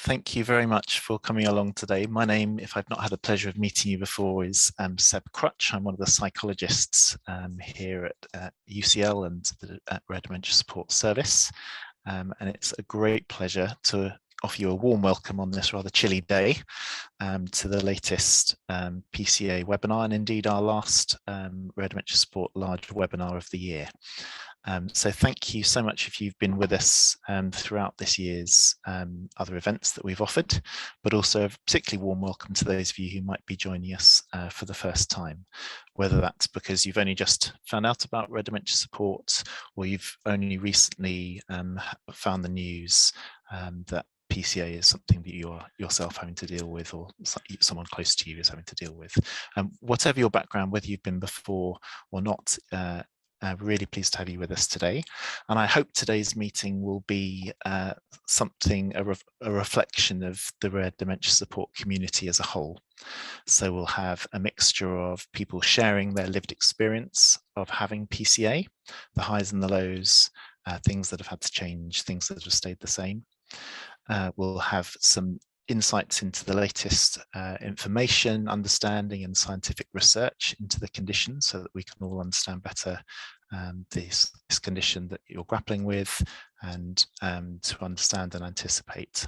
Thank you very much for coming along today. My name, if I've not had the pleasure of meeting you before, is Seb Crutch. I'm one of the psychologists here at UCL and at Rare Dementia Support Service. And it's a great pleasure to offer you a warm welcome on this rather chilly day to the latest PCA webinar, and indeed our last Rare Dementia Support large webinar of the year. So thank you so much if you've been with us throughout this year's other events that we've offered, but also a particularly warm welcome to those of you who might be joining us for the first time, whether that's because you've only just found out about Rare Dementia Support, or you've only recently found the news that PCA is something that you're yourself having to deal with, or someone close to you is having to deal with. Whatever your background, whether you've been before or not, really pleased to have you with us today. And I hope today's meeting will be a reflection of the Rare Dementia Support community as a whole. So we'll have a mixture of people sharing their lived experience of having PCA, the highs and the lows, things that have had to change, things that have stayed the same. We'll have some insights into the latest information, understanding and scientific research into the condition, so that we can all understand better this condition that you're grappling with, and to understand and anticipate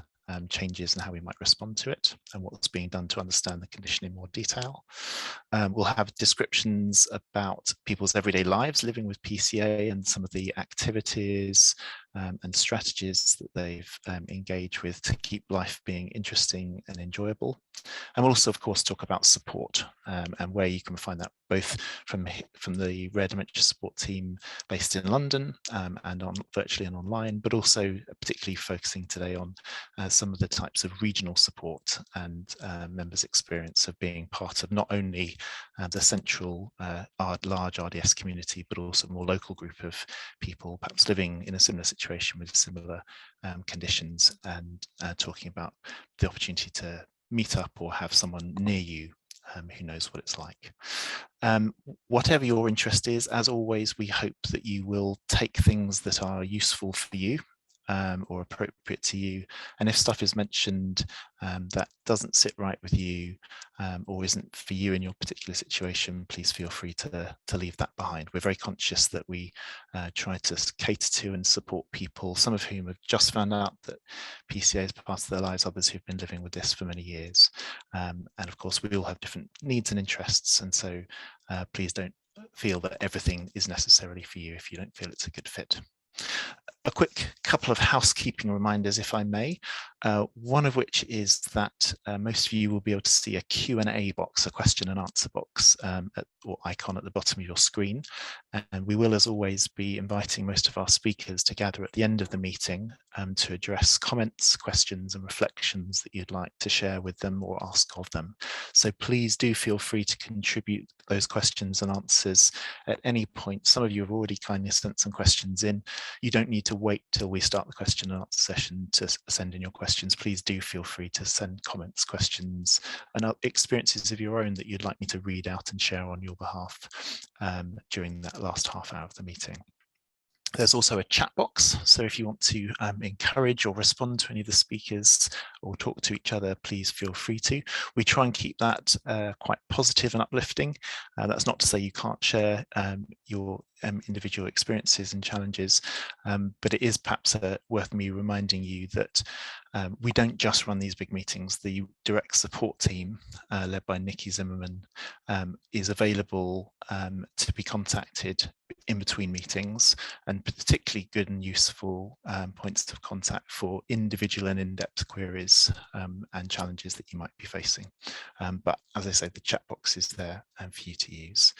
changes and how we might respond to it, and what's being done to understand the condition in more detail. We'll have descriptions about people's everyday lives living with PCA and some of the activities and strategies that they've engaged with to keep life being interesting and enjoyable. And we'll also, of course, talk about support and where you can find that, both from the Rare Dementia Support team based in London and virtually and online, but also particularly focusing today on some of the types of regional support and members' experience of being part of not only the central large RDS community, but also a more local group of people perhaps living in a similar situation with similar conditions, and talking about the opportunity to meet up or have someone near you who knows what it's like. Whatever your interest is, as always, we hope that you will take things that are useful for you or appropriate to you, and if stuff is mentioned that doesn't sit right with you or isn't for you in your particular situation, please feel free to leave that behind. We're very conscious that we try to cater to and support people, some of whom have just found out that PCA is part of their lives, others who've been living with this for many years, and of course we all have different needs and interests, and so please don't feel that everything is necessarily for you if you don't feel it's a good fit. A quick couple of housekeeping reminders, if I may, one of which is that most of you will be able to see a Q&A box, a question and answer box or icon at the bottom of your screen. And we will, as always, be inviting most of our speakers to gather at the end of the meeting to address comments, questions and reflections that you'd like to share with them or ask of them. So please do feel free to contribute those questions and answers at any point. Some of you have already kindly sent some questions in. You don't need to wait till we start the question and answer session to send in your questions. Please do feel free to send comments, questions and experiences of your own that you'd like me to read out and share on your behalf during that last half hour of the meeting. There's also a chat box, so if you want to encourage or respond to any of the speakers or talk to each other, please feel free to. We try and keep that quite positive and uplifting. That's not to say you can't share your individual experiences and challenges, but it is perhaps worth me reminding you that we don't just run these big meetings. The direct support team led by Nikki Zimmerman is available to be contacted in between meetings, and particularly good and useful points of contact for individual and in-depth queries and challenges that you might be facing. But as I say, the chat box is there for you to use.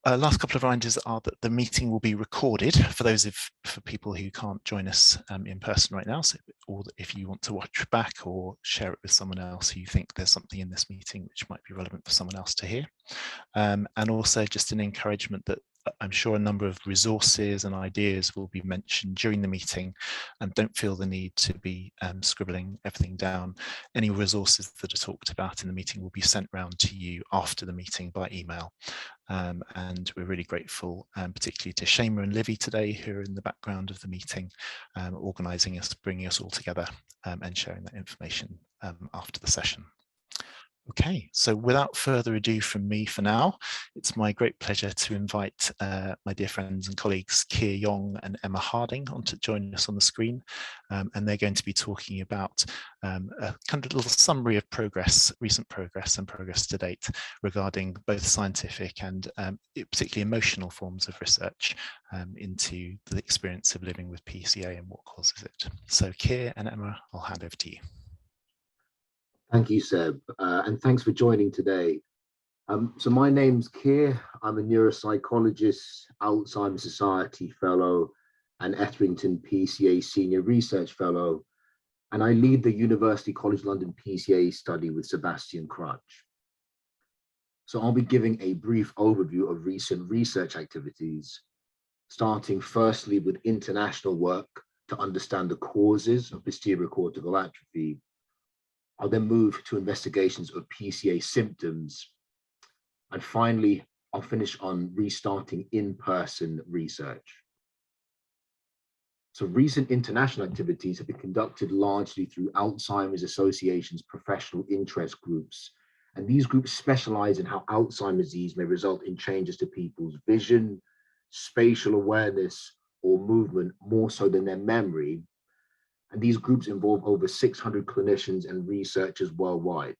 Last couple of reminders are that the meeting will be recorded for people who can't join us in person right now. So, or if you want to watch back or share it with someone else who you think there's something in this meeting which might be relevant for someone else to hear. And also just an encouragement that I'm sure a number of resources and ideas will be mentioned during the meeting, and don't feel the need to be scribbling everything down. Any resources that are talked about in the meeting will be sent round to you after the meeting by email. And we're really grateful, particularly to Shema and Livy today, who are in the background of the meeting, organising us, bringing us all together and sharing that information after the session. Okay, so without further ado from me for now, it's my great pleasure to invite my dear friends and colleagues Keir, Yong and Emma Harding on to join us on the screen. And they're going to be talking about a kind of little summary of progress, recent progress and progress to date regarding both scientific and particularly emotional forms of research into the experience of living with PCA and what causes it. So Keir and Emma, I'll hand over to you. Thank you, Seb, and thanks for joining today. So my name's Keir. I'm a neuropsychologist, Alzheimer's Society Fellow, and Etherington PCA Senior Research Fellow, and I lead the University College London PCA study with Sebastian Crutch. So I'll be giving a brief overview of recent research activities, starting firstly with international work to understand the causes of posterior cortical atrophy. I'll then move to investigations of PCA symptoms. And finally, I'll finish on restarting in-person research. So recent international activities have been conducted largely through Alzheimer's Association's professional interest groups. And these groups specialize in how Alzheimer's disease may result in changes to people's vision, spatial awareness, or movement more so than their memory. And these groups involve over 600 clinicians and researchers worldwide.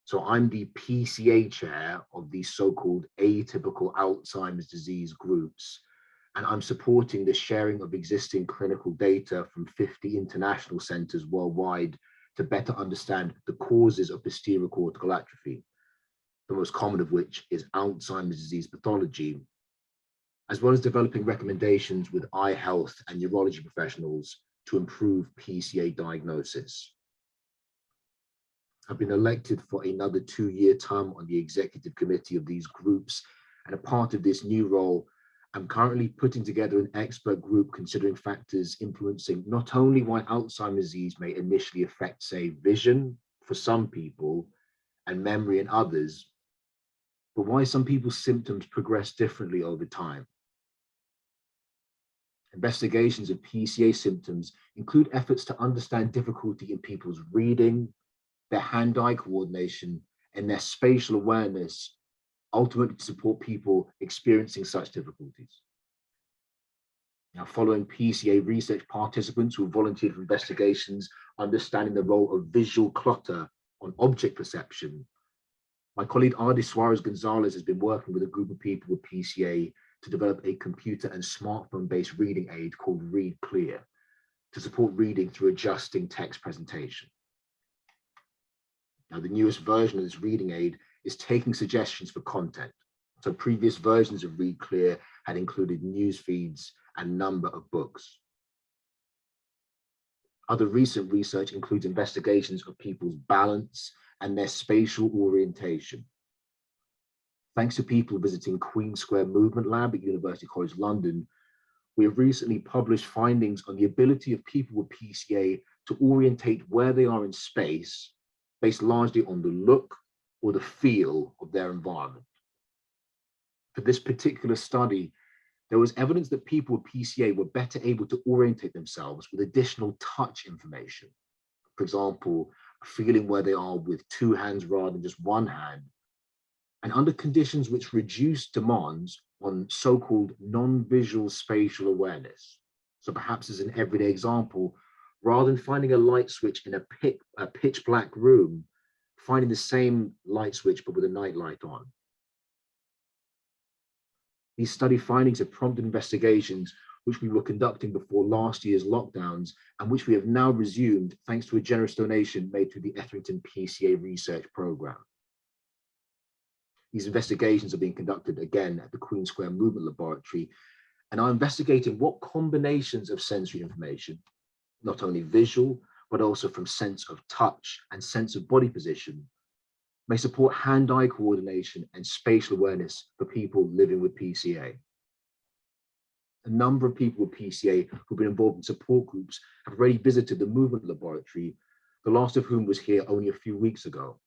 So I'm the PCA chair of these so-called atypical Alzheimer's disease groups, and I'm supporting the sharing of existing clinical data from 50 international centers worldwide to better understand the causes of posterior cortical atrophy, the most common of which is Alzheimer's disease pathology, as well as developing recommendations with eye health and neurology professionals to improve PCA diagnosis. I've been elected for another 2-year term on the executive committee of these groups, and a part of this new role, I'm currently putting together an expert group considering factors influencing not only why Alzheimer's disease may initially affect, say, vision for some people and memory in others, but why some people's symptoms progress differently over time. Investigations of PCA symptoms include efforts to understand difficulty in people's reading, their hand-eye coordination, and their spatial awareness, ultimately to support people experiencing such difficulties. Now, following PCA research participants who volunteered for investigations understanding the role of visual clutter on object perception, my colleague Adi Suarez-Gonzalez has been working with a group of people with PCA to develop a computer and smartphone-based reading aid called Read Clear to support reading through adjusting text presentation. Now, the newest version of this reading aid is taking suggestions for content. So previous versions of Read Clear had included news feeds and number of books. Other recent research includes investigations of people's balance and their spatial orientation. Thanks to people visiting Queen Square Movement Lab at University College London, we have recently published findings on the ability of people with PCA to orientate where they are in space based largely on the look or the feel of their environment. For this particular study, there was evidence that people with PCA were better able to orientate themselves with additional touch information. For example, feeling where they are with 2 hands rather than just 1 hand, and under conditions which reduce demands on so-called non-visual spatial awareness. So perhaps as an everyday example, rather than finding a light switch in a pitch black room, finding the same light switch but with a night light on. These study findings have prompted investigations which we were conducting before last year's lockdowns and which we have now resumed thanks to a generous donation made through the Etherington PCA research program. These investigations are being conducted again at the Queen Square Movement Laboratory and are investigating what combinations of sensory information, not only visual, but also from sense of touch and sense of body position, may support hand-eye coordination and spatial awareness for people living with PCA. A number of people with PCA who've been involved in support groups have already visited the movement laboratory, the last of whom was here only a few weeks ago.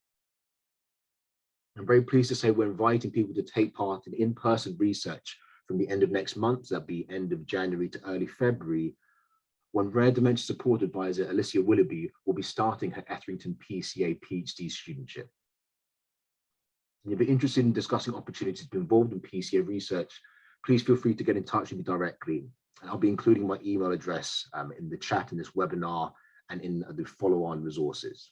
I'm very pleased to say we're inviting people to take part in in-person research from the end of next month, that'll be end of January to early February, when Rare Dementia Support Advisor Alicia Willoughby will be starting her Etherington PCA PhD studentship. And if you're interested in discussing opportunities to be involved in PCA research, please feel free to get in touch with me directly. And I'll be including my email address in the chat in this webinar and in the follow-on resources.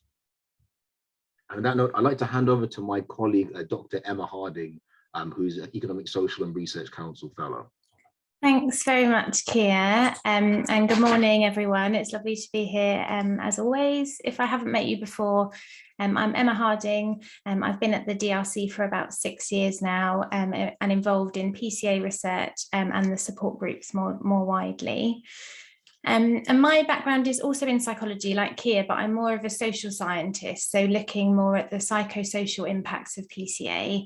And on that note, I'd like to hand over to my colleague, Dr. Emma Harding, who's an Economic, Social and Research Council Fellow. Thanks very much, Keir, and good morning, everyone. It's lovely to be here, as always. If I haven't met you before, I'm Emma Harding. I've been at the DRC for about 6 years now, and involved in PCA research and the support groups more widely. And my background is also in psychology, like Keir, but I'm more of a social scientist, so looking more at the psychosocial impacts of PCA,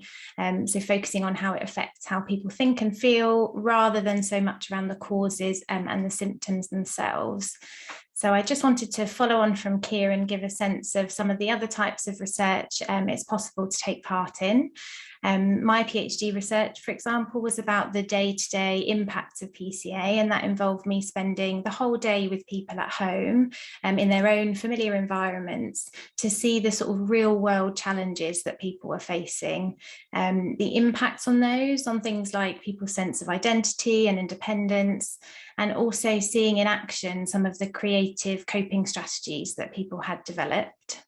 so focusing on how it affects how people think and feel, rather than so much around the causes and the symptoms themselves. So I just wanted to follow on from Keir and give a sense of some of the other types of research it's possible to take part in. My PhD research, for example, was about the day-to-day impacts of PCA, and that involved me spending the whole day with people at home in their own familiar environments to see the sort of real-world challenges that people were facing, the impacts on those, on things like people's sense of identity and independence, and also seeing in action some of the creative coping strategies that people had developed.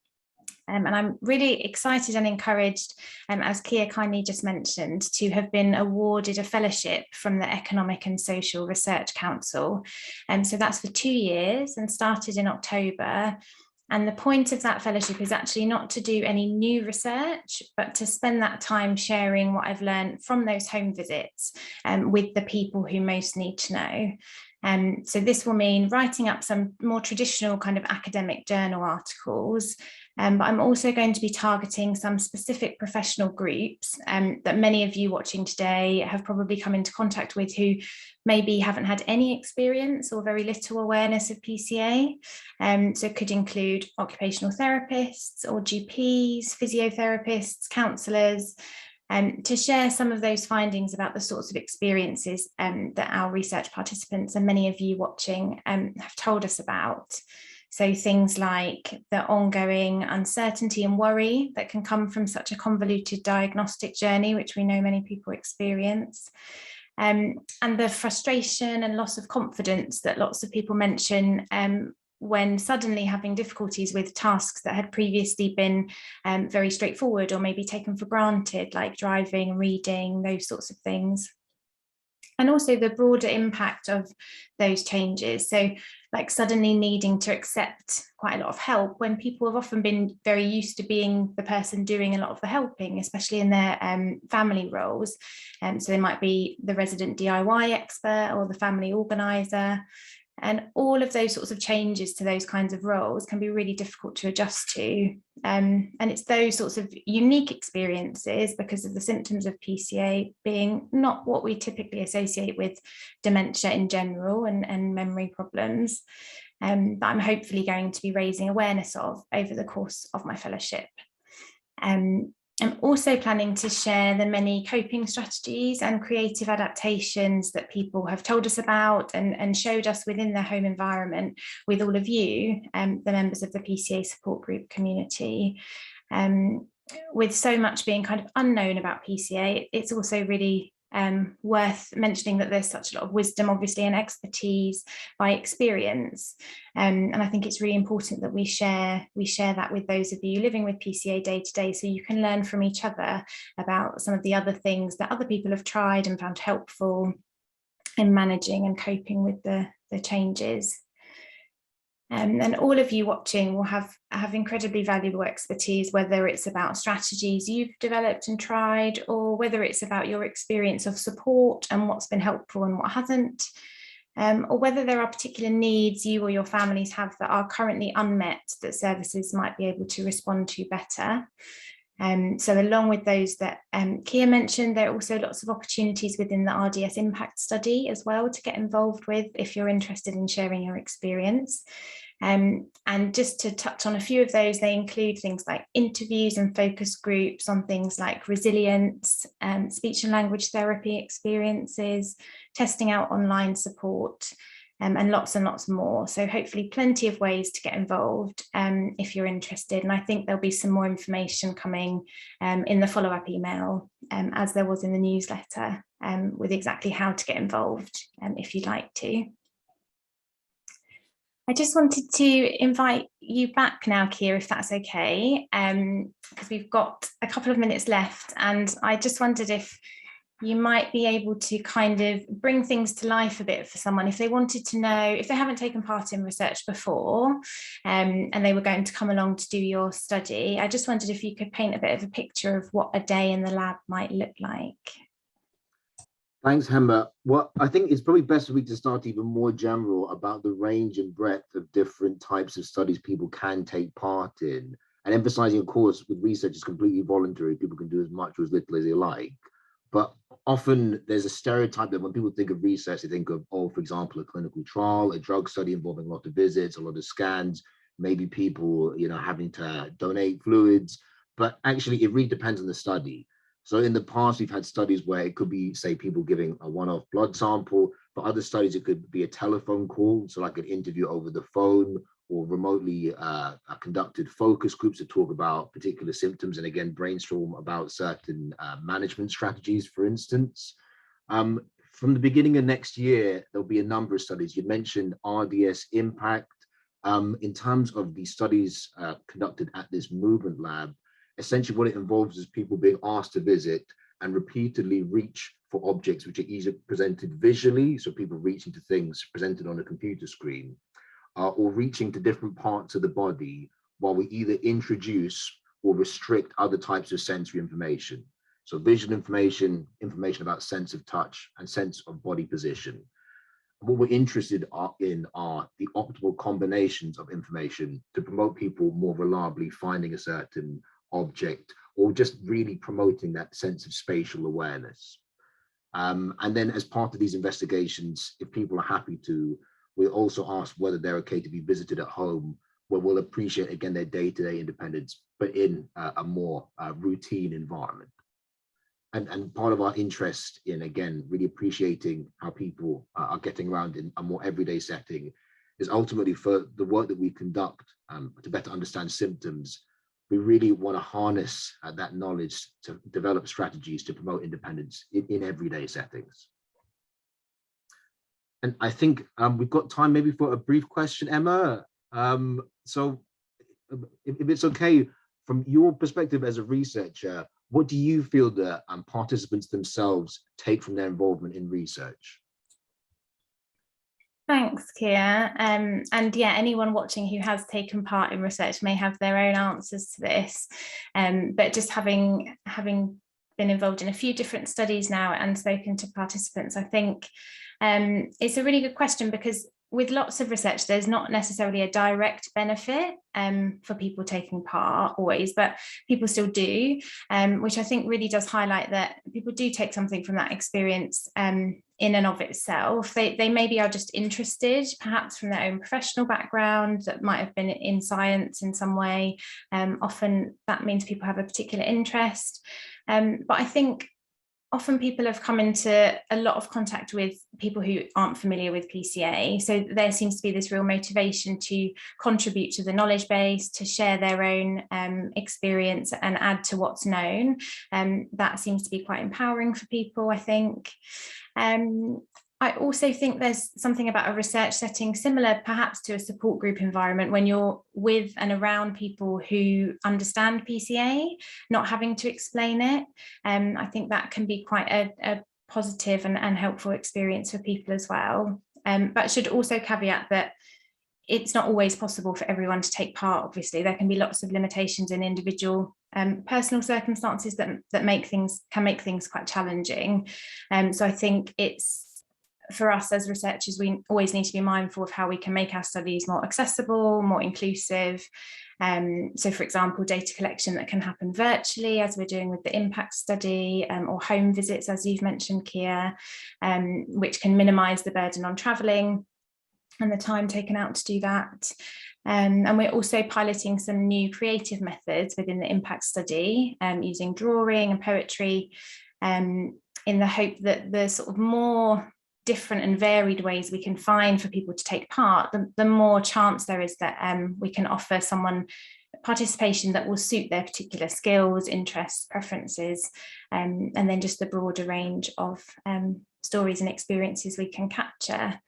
And I'm really excited and encouraged, as Keir kindly just mentioned, to have been awarded a fellowship from the Economic and Social Research Council. So that's for 2 years and started in October. And the point of that fellowship is actually not to do any new research, but to spend that time sharing what I've learned from those home visits with the people who most need to know. So this will mean writing up some more traditional kind of academic journal articles, but I'm also going to be targeting some specific professional groups that many of you watching today have probably come into contact with, who maybe haven't had any experience or very little awareness of PCA. So it could include occupational therapists or GPs, physiotherapists, counsellors, to share some of those findings about the sorts of experiences that our research participants and many of you watching have told us about. So things like the ongoing uncertainty and worry that can come from such a convoluted diagnostic journey, which we know many people experience, and the frustration and loss of confidence that lots of people mention when suddenly having difficulties with tasks that had previously been very straightforward or maybe taken for granted, like driving, reading, those sorts of things. And also the broader impact of those changes. So like suddenly needing to accept quite a lot of help when people have often been very used to being the person doing a lot of the helping, especially in their family roles. So they might be the resident DIY expert or the family organizer. And all of those sorts of changes to those kinds of roles can be really difficult to adjust to. And it's those sorts of unique experiences, because of the symptoms of PCA being not what we typically associate with dementia in general and memory problems, that I'm hopefully going to be raising awareness of over the course of my fellowship. I'm also planning to share the many coping strategies and creative adaptations that people have told us about and showed us within their home environment with all of you, the members of the PCA support group community. With so much being kind of unknown about PCA, it's also really worth mentioning that there's such a lot of wisdom, obviously, and expertise by experience. And I think it's really important that we share that with those of you living with PCA day to day, so you can learn from each other about some of the other things that other people have tried and found helpful in managing and coping with the changes. And all of you watching will have incredibly valuable expertise, whether it's about strategies you've developed and tried, or whether it's about your experience of support and what's been helpful and what hasn't, or whether there are particular needs you or your families have that are currently unmet that services might be able to respond to better. So along with those that Keir mentioned, there are also lots of opportunities within the RDS impact study as well to get involved with if you're interested in sharing your experience. And just to touch on a few of those, they include things like interviews and focus groups on things like resilience, speech and language therapy experiences, testing out online support, and lots more. So hopefully plenty of ways to get involved if you're interested. And I think there'll be some more information coming in the follow-up email, as there was in the newsletter, with exactly how to get involved if you'd like to. I just wanted to invite you back now, Keir, if that's okay, because we've got a couple of minutes left, and I just wondered if you might be able to kind of bring things to life a bit for someone if they wanted to know, if they haven't taken part in research before, and they were going to come along to do your study. I just wondered if you could paint a bit of a picture of what a day in the lab might look like. Thanks, Hema. Well, I think it's probably best for me to start even more general about the range and breadth of different types of studies people can take part in, and emphasizing, of course, with research is completely voluntary. People can do as much or as little as they like. But often there's a stereotype that when people think of research, they think of, oh, for example, a clinical trial, a drug study involving a lot of visits, a lot of scans, maybe people, having to donate fluids. But actually, it really depends on the study. So in the past, we've had studies where it could be, say, people giving a one-off blood sample. For other studies, it could be a telephone call, so like an interview over the phone, or remotely conducted focus groups to talk about particular symptoms and again brainstorm about certain management strategies, for instance. From the beginning of next year, there'll be a number of studies. You mentioned RDS impact. In terms of the studies conducted at this movement lab, essentially what it involves is people being asked to visit and repeatedly reach for objects which are either presented visually, so people reaching to things presented on a computer screen, or reaching to different parts of the body while we either introduce or restrict other types of sensory information. So visual information, information about sense of touch and sense of body position. What we're interested in are the optimal combinations of information to promote people more reliably finding a certain object, or just really promoting that sense of spatial awareness. And then as part of these investigations, if people are happy to, we also ask whether they're okay to be visited at home, where we'll appreciate, again, their day-to-day independence, but in a more routine environment. And part of our interest in, again, really appreciating how people are getting around in a more everyday setting is ultimately for the work that we conduct to better understand symptoms. We really want to harness that knowledge to develop strategies to promote independence in everyday settings. And I think we've got time maybe for a brief question, Emma. So if it's okay, from your perspective as a researcher, what do you feel that participants themselves take from their involvement in research? Thanks, Keir. And yeah, anyone watching who has taken part in research may have their own answers to this. But just having been involved in a few different studies now and spoken to participants, I think it's a really good question, because with lots of research, there's not necessarily a direct benefit for people taking part always, but people still do, which I think really does highlight that people do take something from that experience in and of itself. They maybe are just interested, perhaps from their own professional background, that might have been in science in some way. Often that means people have a particular interest. But I think often people have come into a lot of contact with people who aren't familiar with PCA. So there seems to be this real motivation to contribute to the knowledge base, to share their own experience and add to what's known. That seems to be quite empowering for people, I think. I also think there's something about a research setting similar perhaps to a support group environment, when you're with and around people who understand PCA, not having to explain it. I think that can be quite a positive and helpful experience for people as well. But I should also caveat that it's not always possible for everyone to take part. Obviously, there can be lots of limitations in individual personal circumstances that can make things quite challenging. So I think it's for us as researchers, we always need to be mindful of how we can make our studies more accessible, more inclusive. So for example, data collection that can happen virtually, as we're doing with the impact study, or home visits, as you've mentioned, Keir, which can minimise the burden on travelling and the time taken out to do that. And we're also piloting some new creative methods within the impact study, using drawing and poetry, in the hope that the sort of more different and varied ways we can find for people to take part, the more chance there is that we can offer someone participation that will suit their particular skills, interests, preferences, and then just the broader range of stories and experiences we can capture,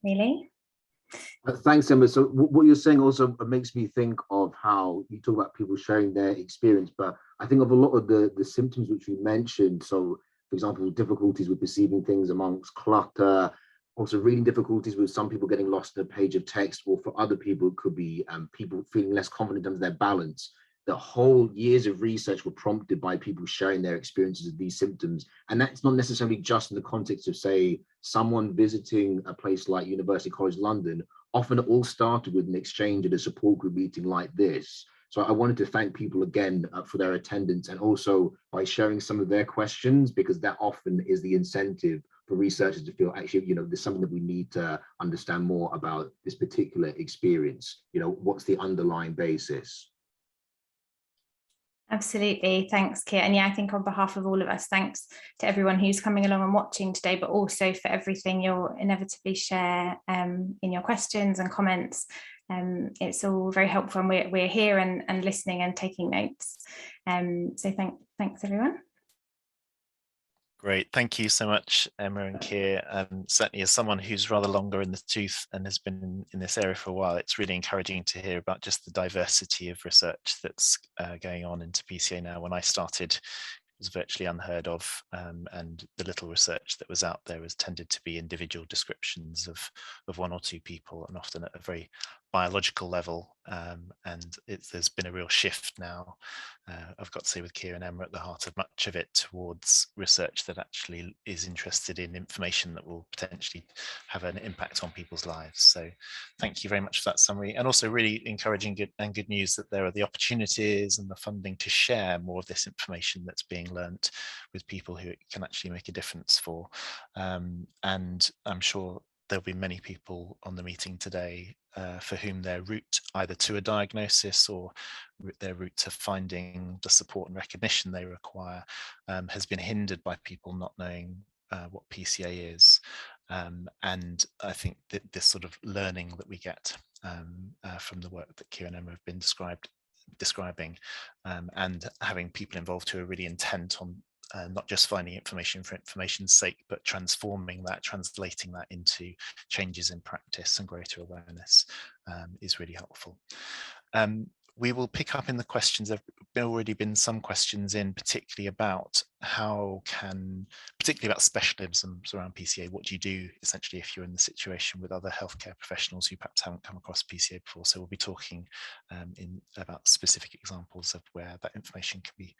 really. Thanks, Emma. So what you're saying also makes me think of how you talk about people sharing their experience, but I think of a lot of the symptoms which you mentioned. So, for example, difficulties with perceiving things amongst clutter, also reading difficulties with some people getting lost in a page of text, or for other people, it could be people feeling less confident under their balance. The whole years of research were prompted by people sharing their experiences of these symptoms. And that's not necessarily just in the context of, say, someone visiting a place like University College London. Often it all started with an exchange at a support group meeting like this. So I wanted to thank people again for their attendance, and also by sharing some of their questions, because that often is the incentive for researchers to feel, actually, there's something that we need to understand more about this particular experience. What's the underlying basis? Absolutely. Thanks, Keir. And yeah, I think on behalf of all of us, thanks to everyone who's coming along and watching today, but also for everything you'll inevitably share in your questions and comments. It's all very helpful, and we're here and listening and taking notes. So thanks, everyone. Great, thank you so much, Emma and Keir. Certainly, as someone who's rather longer in the tooth and has been in this area for a while, it's really encouraging to hear about just the diversity of research that's going on into PCA now. When I started, it was virtually unheard of, and the little research that was out there has tended to be individual descriptions of one or two people, and often at a very biological level, and there's been a real shift now, I've got to say, with Keir and Emma at the heart of much of it, towards research that actually is interested in information that will potentially have an impact on people's lives. So thank you very much for that summary, and also really encouraging good news that there are the opportunities and the funding to share more of this information that's being learnt with people who it can actually make a difference for. And I'm sure there'll be many people on the meeting today for whom their route either to a diagnosis or their route to finding the support and recognition they require has been hindered by people not knowing what PCA is. And I think that this sort of learning that we get from the work that Keir and Emma have been describing, and having people involved who are really intent on not just finding information for information's sake, but translating that into changes in practice and greater awareness is really helpful. We will pick up in the questions. There have already been some questions in, particularly about particularly about specialisms around PCA. What do you do essentially if you're in the situation with other healthcare professionals who perhaps haven't come across PCA before? So we'll be talking about specific examples of where that information can be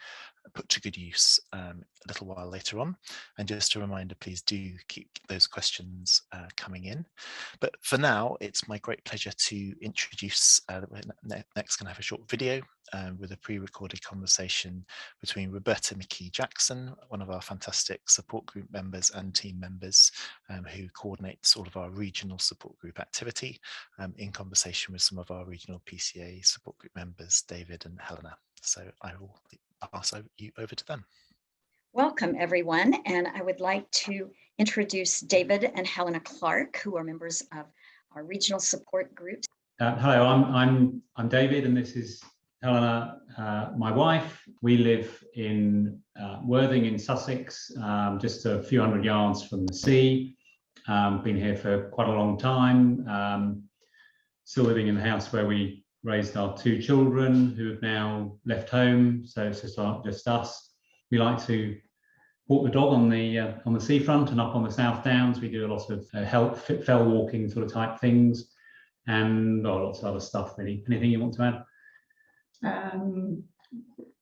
put to good use a little while later on. And just a reminder, please do keep those questions coming in. But for now, it's my great pleasure to introduce, we're next going to have a short video with a pre-recorded conversation between Roberta McKee-Jackson, one of our fantastic support group members and team members, who coordinates all of our regional support group activity, in conversation with some of our regional PCA support group members, David and Helena. So I will pass you over to them. Welcome, everyone, and I would like to introduce David and Helena Clarke, who are members of our regional support groups. Hello, I'm David, and this is Helena, my wife. We live in Worthing in Sussex, just a few hundred yards from the sea. Been here for quite a long time. Still living in the house where we raised our two children, who have now left home, so it's just us. We like to walk the dog on the seafront and up on the South Downs. We do a lot of fell walking sort of type things, and lots of other stuff really. Anything you want to add?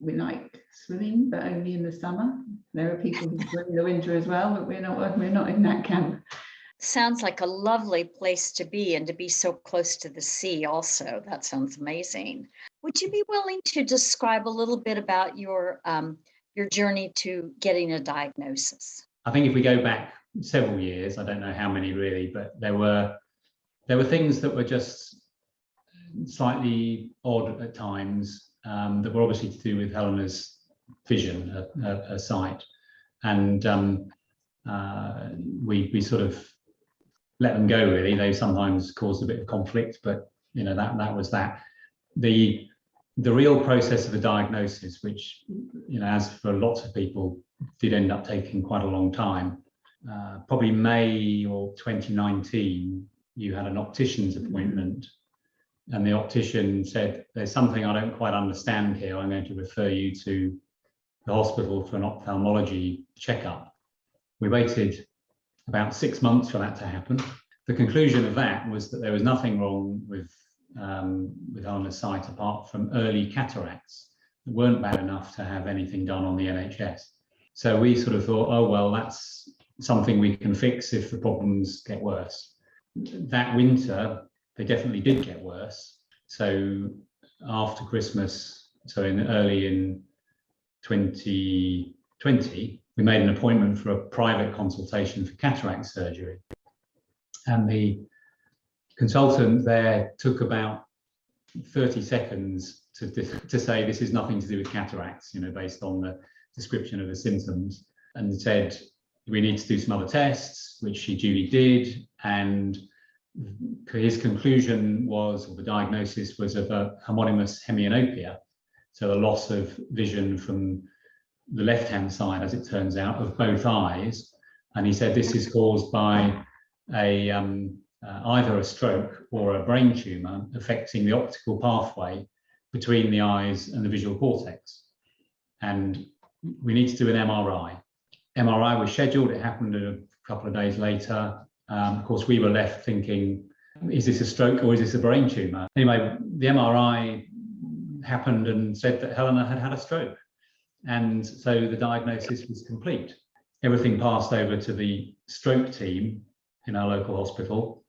we like swimming, but only in the summer. There are people who swim in the winter as well, but we're not in that camp. Sounds like a lovely place to be, and to be so close to the sea also. That sounds amazing. Would you be willing to describe a little bit about your journey to getting a diagnosis? I think if we go back several years, I don't know how many really, but there were things that were just slightly odd at times, that were obviously to do with Helena's vision, her sight, and we sort of let them go really. They sometimes caused a bit of conflict, but you know, that was that. The real process of the diagnosis, which, you know, as for lots of people, did end up taking quite a long time. Probably May or 2019, you had an optician's appointment, and the optician said, "There's something I don't quite understand here. I'm going to refer you to the hospital for an ophthalmology checkup." We waited about 6 months for that to happen. The conclusion of that was that there was nothing wrong with Helena's sight apart from early cataracts that weren't bad enough to have anything done on the NHS. So we sort of thought, oh, well, that's something we can fix if the problems get worse. That winter, they definitely did get worse. So after Christmas, so early in 2020, we made an appointment for a private consultation for cataract surgery. And the consultant there took about 30 seconds to say this is nothing to do with cataracts, you know, based on the description of the symptoms, and said we need to do some other tests, which she duly did. And his conclusion was, or the diagnosis was, of a homonymous hemianopia, so a loss of vision from the left-hand side, as it turns out, of both eyes. And he said this is caused by either a stroke or a brain tumour affecting the optical pathway between the eyes and the visual cortex. And we need to do an MRI. MRI was scheduled, it happened a couple of days later. Of course, we were left thinking, is this a stroke or is this a brain tumour? Anyway, the MRI happened and said that Helena had had a stroke. And so the diagnosis was complete. Everything passed over to the stroke team in our local hospital.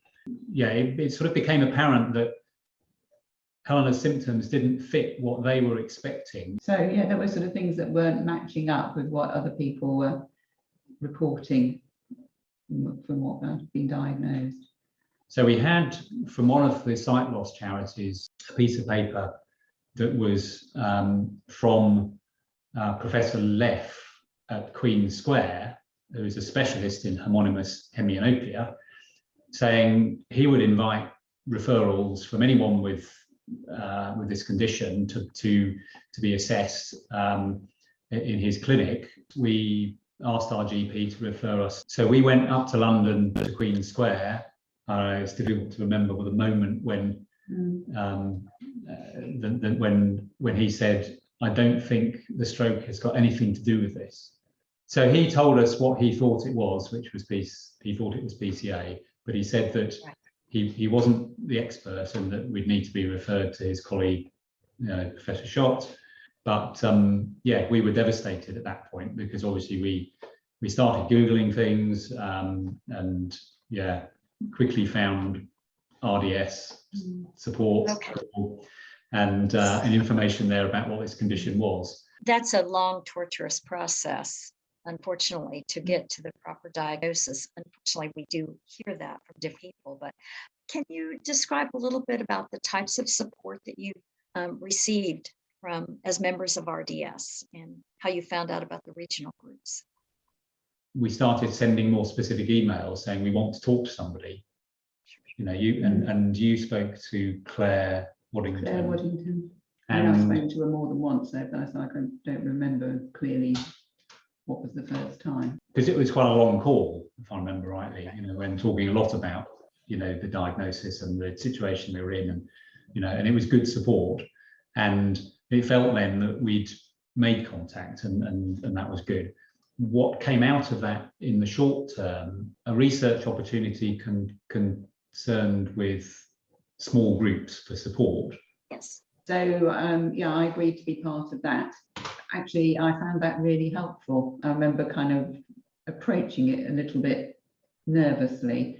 Yeah, it sort of became apparent that Helena's symptoms didn't fit what they were expecting. So yeah, there were sort of things that weren't matching up with what other people were reporting from what had been diagnosed. So we had, from one of the sight loss charities, a piece of paper that was from Professor Leff at Queen Square, who is a specialist in homonymous hemianopia, saying he would invite referrals from anyone with this condition to be assessed in his clinic. We asked our GP to refer us. So we went up to London to Queen Square. It's difficult to remember the moment when when he said, "I don't think the stroke has got anything to do with this." So he told us what he thought it was, which was he thought it was PCA, but he said that he wasn't the expert and that we'd need to be referred to his colleague, Professor Schott. But yeah, we were devastated at that point, because obviously we started Googling things and yeah, quickly found RDS support and information there about what this condition was. That's a long, torturous process, unfortunately, to get to the proper diagnosis. Unfortunately, we do hear that from different people, but can you describe a little bit about the types of support that you received as members of RDS and how you found out about the regional groups? We started sending more specific emails saying we want to talk to somebody. You spoke to Claire Waddington. Claire Waddington. And I've spoken to her more than once, so I don't remember clearly what was the first time. Because it was quite a long call, if I remember rightly, when talking a lot about, the diagnosis and the situation they were in, and it was good support. And it felt then that we'd made contact and that was good. What came out of that in the short term, a research opportunity concerned with small groups for support. Yes. So yeah, I agreed to be part of that. Actually, I found that really helpful. I remember kind of approaching it a little bit nervously,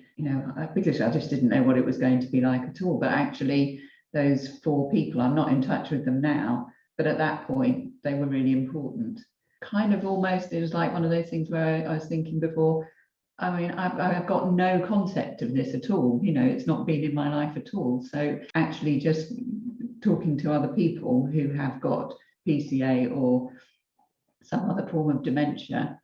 because I just didn't know what it was going to be like at all. But actually, those 4 people, I'm not in touch with them now, but at that point, they were really important. Kind of almost, it was like one of those things where I was thinking before, I mean, I've got no concept of this at all. It's not been in my life at all. So actually just talking to other people who have got PCA or some other form of dementia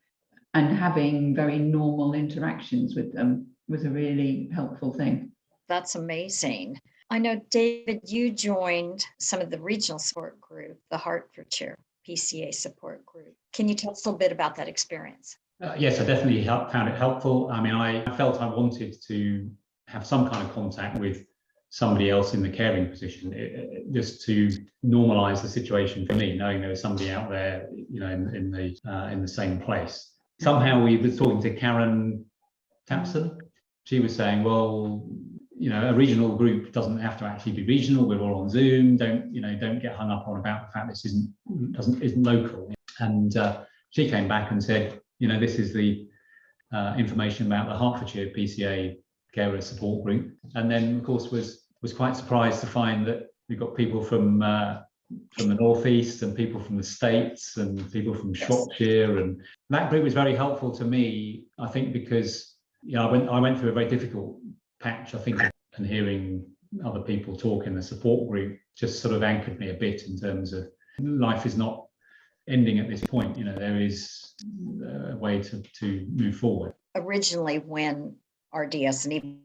and having very normal interactions with them was a really helpful thing. That's amazing. I know, David, you joined some of the regional support group, the Hertfordshire PCA support group. Can you tell us a little bit about that experience? Yes, I definitely found it helpful. I mean, I felt I wanted to have some kind of contact with somebody else in the caring position, just to normalise the situation for me, knowing there was somebody out there, in the same place. Somehow we were talking to Karen Tapson. She was saying, well, a regional group doesn't have to actually be regional. We're all on Zoom. Don't get hung up on about the fact this isn't local. And she came back and said, this is the information about the Hertfordshire PCA carer support group. And then, of course, was quite surprised to find that we've got people from the northeast and people from the States and people from Shropshire, and that group was very helpful to me. I think because I went through a very difficult patch. I think, and hearing other people talk in the support group just sort of anchored me a bit in terms of life is not ending at this point. There is a way to move forward. Originally, when RDS, and even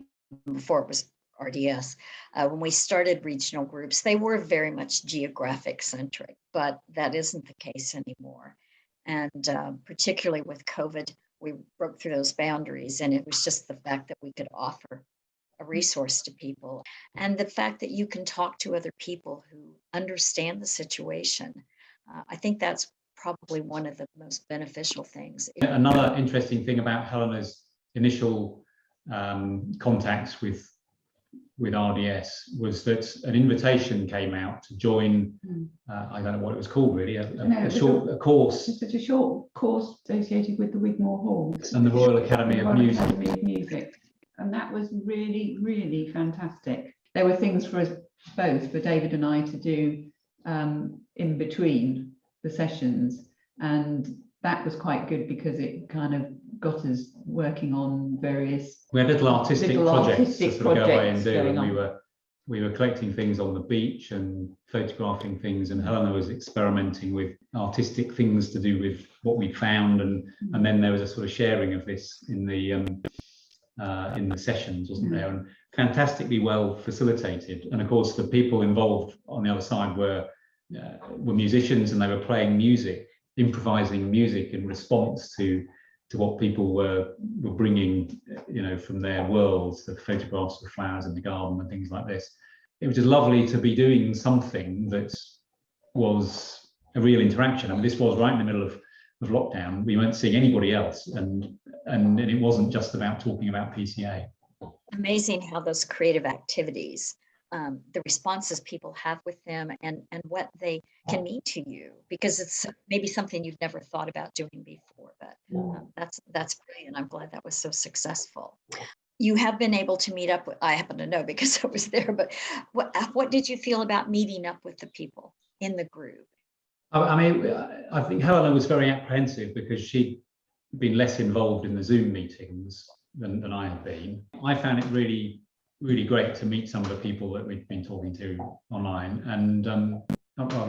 before it was RDS, when we started regional groups, they were very much geographic centric, but that isn't the case anymore. And particularly with COVID, we broke through those boundaries, and it was just the fact that we could offer a resource to people, and the fact that you can talk to other people who understand the situation. I think that's probably one of the most beneficial things. Another interesting thing about Helena's initial contacts with RDS was that an invitation came out to join, I don't know what it was called really, a course. It's a short course associated with the Wigmore Hall. And the Royal Academy of Music. And that was really, really fantastic. There were things for us both, for David and I, to do in between the sessions. And that was quite good because it kind of got us working on various... We had little artistic projects to sort of go away and do. And we were collecting things on the beach and photographing things, and Helena was experimenting with artistic things to do with what we found, and then there was a sort of sharing of this in the sessions, wasn't there? And fantastically well facilitated. And of course, the people involved on the other side were musicians, and they were playing music, improvising music in response to what people were bringing, from their worlds, the photographs of flowers in the garden and things like this. It was just lovely to be doing something that was a real interaction. I mean, this was right in the middle of lockdown. We weren't seeing anybody else, and it wasn't just about talking about PCA. Amazing how those creative activities, the responses people have with them, and what they can mean to you, because it's maybe something you've never thought about doing before, but that's brilliant. I'm glad that was so successful. You have been able to meet up with, I happen to know because I was there, but what did you feel about meeting up with the people in the group? I mean, I think Helena was very apprehensive because she'd been less involved in the Zoom meetings than I had been. I found it really, really great to meet some of the people that we'd been talking to online. And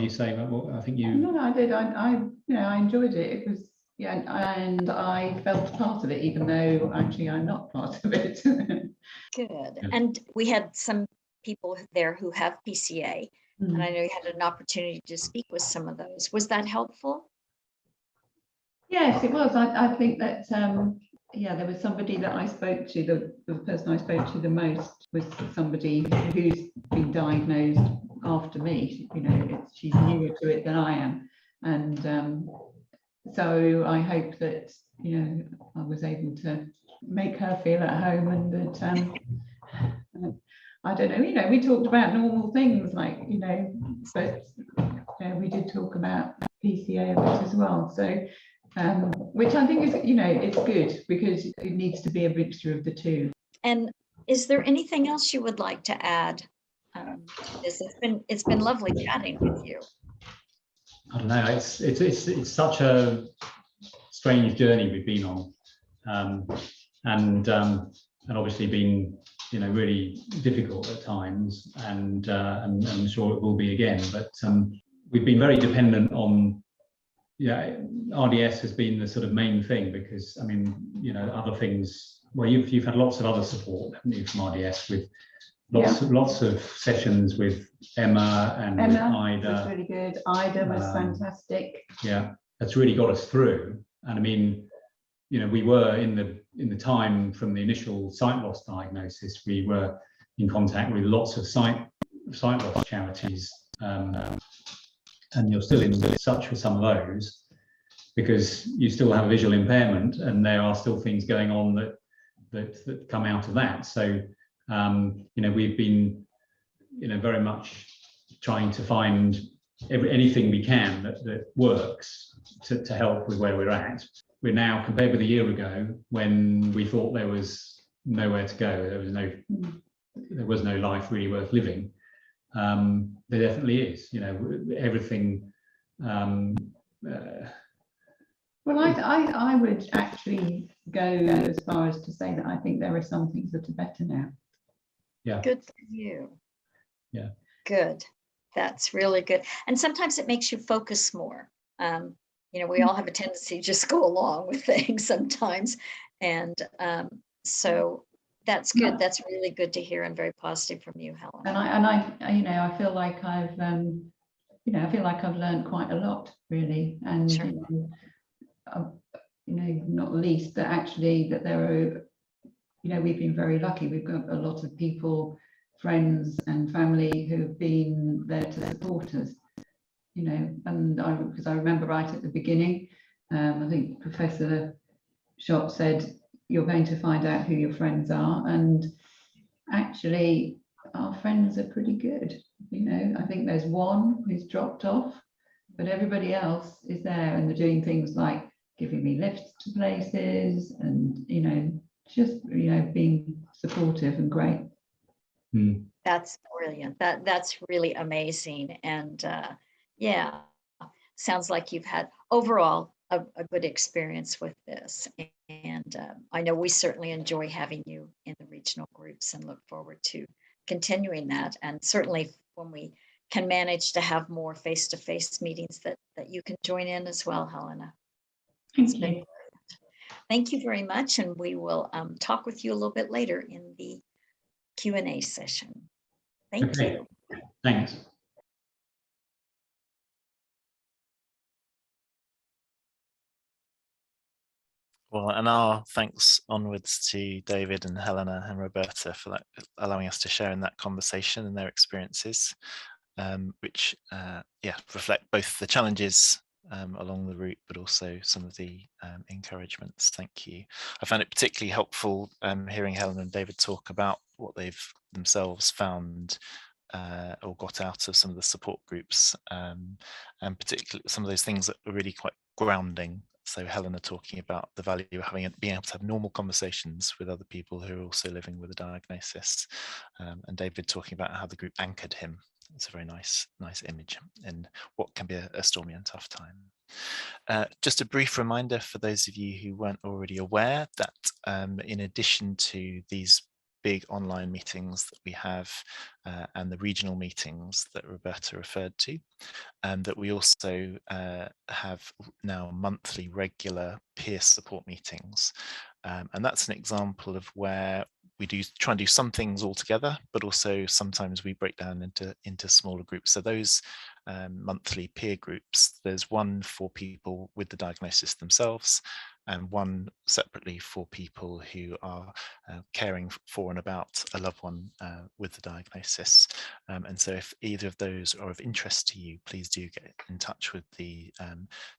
you say, well, I think you... No, I did. I enjoyed it. It was, and I felt part of it, even though actually I'm not part of it. Good. Yeah. And we had some people there who have PCA. And I know you had an opportunity to speak with some of those. Was that helpful? Yes, it was. I think that, there was somebody that I spoke to, the person I spoke to the most was somebody who's been diagnosed after me. She's newer to it than I am. And so I hope that, I was able to make her feel at home, and that I don't know, we talked about normal things like, but we did talk about PCA a bit as well. So, which I think is, it's good because it needs to be a mixture of the two. And is there anything else you would like to add to this? It's been lovely chatting with you. I don't know. It's such a strange journey we've been on, and obviously been really difficult at times, and I'm sure it will be again. But we've been very dependent on, RDS has been the sort of main thing, because I mean, other things. Well, you've had lots of other support, haven't you, from RDS, with lots of sessions with Emma and with Ida. Was really good. Ida was fantastic. Yeah, that's really got us through. And I mean, we were in the time from the initial sight loss diagnosis, we were in contact with lots of sight loss charities, and you're still in touch with some of those because you still have visual impairment, and there are still things going on that come out of that. So we've been very much trying to find anything we can that works to help with where we're at. We're now, compared with a year ago when we thought there was nowhere to go, there was no life really worth living, there definitely is. Everything. Well, I would actually go as far as to say that I think there are some things that are better now. Yeah. Good for you. Yeah. Good. That's really good. And sometimes it makes you focus more. We all have a tendency to just go along with things sometimes. And so that's good. That's really good to hear and very positive from you, Helena. And I feel like I've learned quite a lot, really. And, Sure. Not least that actually that there are, we've been very lucky. We've got a lot of people, friends and family who've been there to support us, and because I remember right at the beginning, I think Professor Schott said, you're going to find out who your friends are. And actually our friends are pretty good. I think there's one who's dropped off, but everybody else is there, and they're doing things like giving me lifts to places and, just, being supportive and great. That's brilliant. That's really amazing. And sounds like you've had overall a good experience with this. And I know we certainly enjoy having you in the regional groups and look forward to continuing that. And certainly when we can manage to have more face-to-face meetings that you can join in as well, Helena. Thank you. Thank you very much. And we will talk with you a little bit later in the Q&A session. Thank you. Thanks. Well, and our thanks onwards to David and Helena and Roberta for allowing us to share in that conversation and their experiences, which reflect both the challenges along the route, but also some of the encouragements. Thank you. I found it particularly helpful hearing Helena and David talk about what they've themselves found or got out of some of the support groups, and particularly some of those things that were really quite grounding. So Helena talking about the value of being able to have normal conversations with other people who are also living with a diagnosis, and David talking about how the group anchored him. It's a very nice image in what can be a stormy and tough time. Just a brief reminder for those of you who weren't already aware that in addition to these big online meetings that we have and the regional meetings that Roberta referred to, that we also have now monthly regular peer support meetings. And that's an example of where we do try and do some things all together, but also sometimes we break down into smaller groups. So those monthly peer groups, there's one for people with the diagnosis themselves, and one separately for people who are caring for and about a loved one with the diagnosis. And so if either of those are of interest to you, please do get in touch with the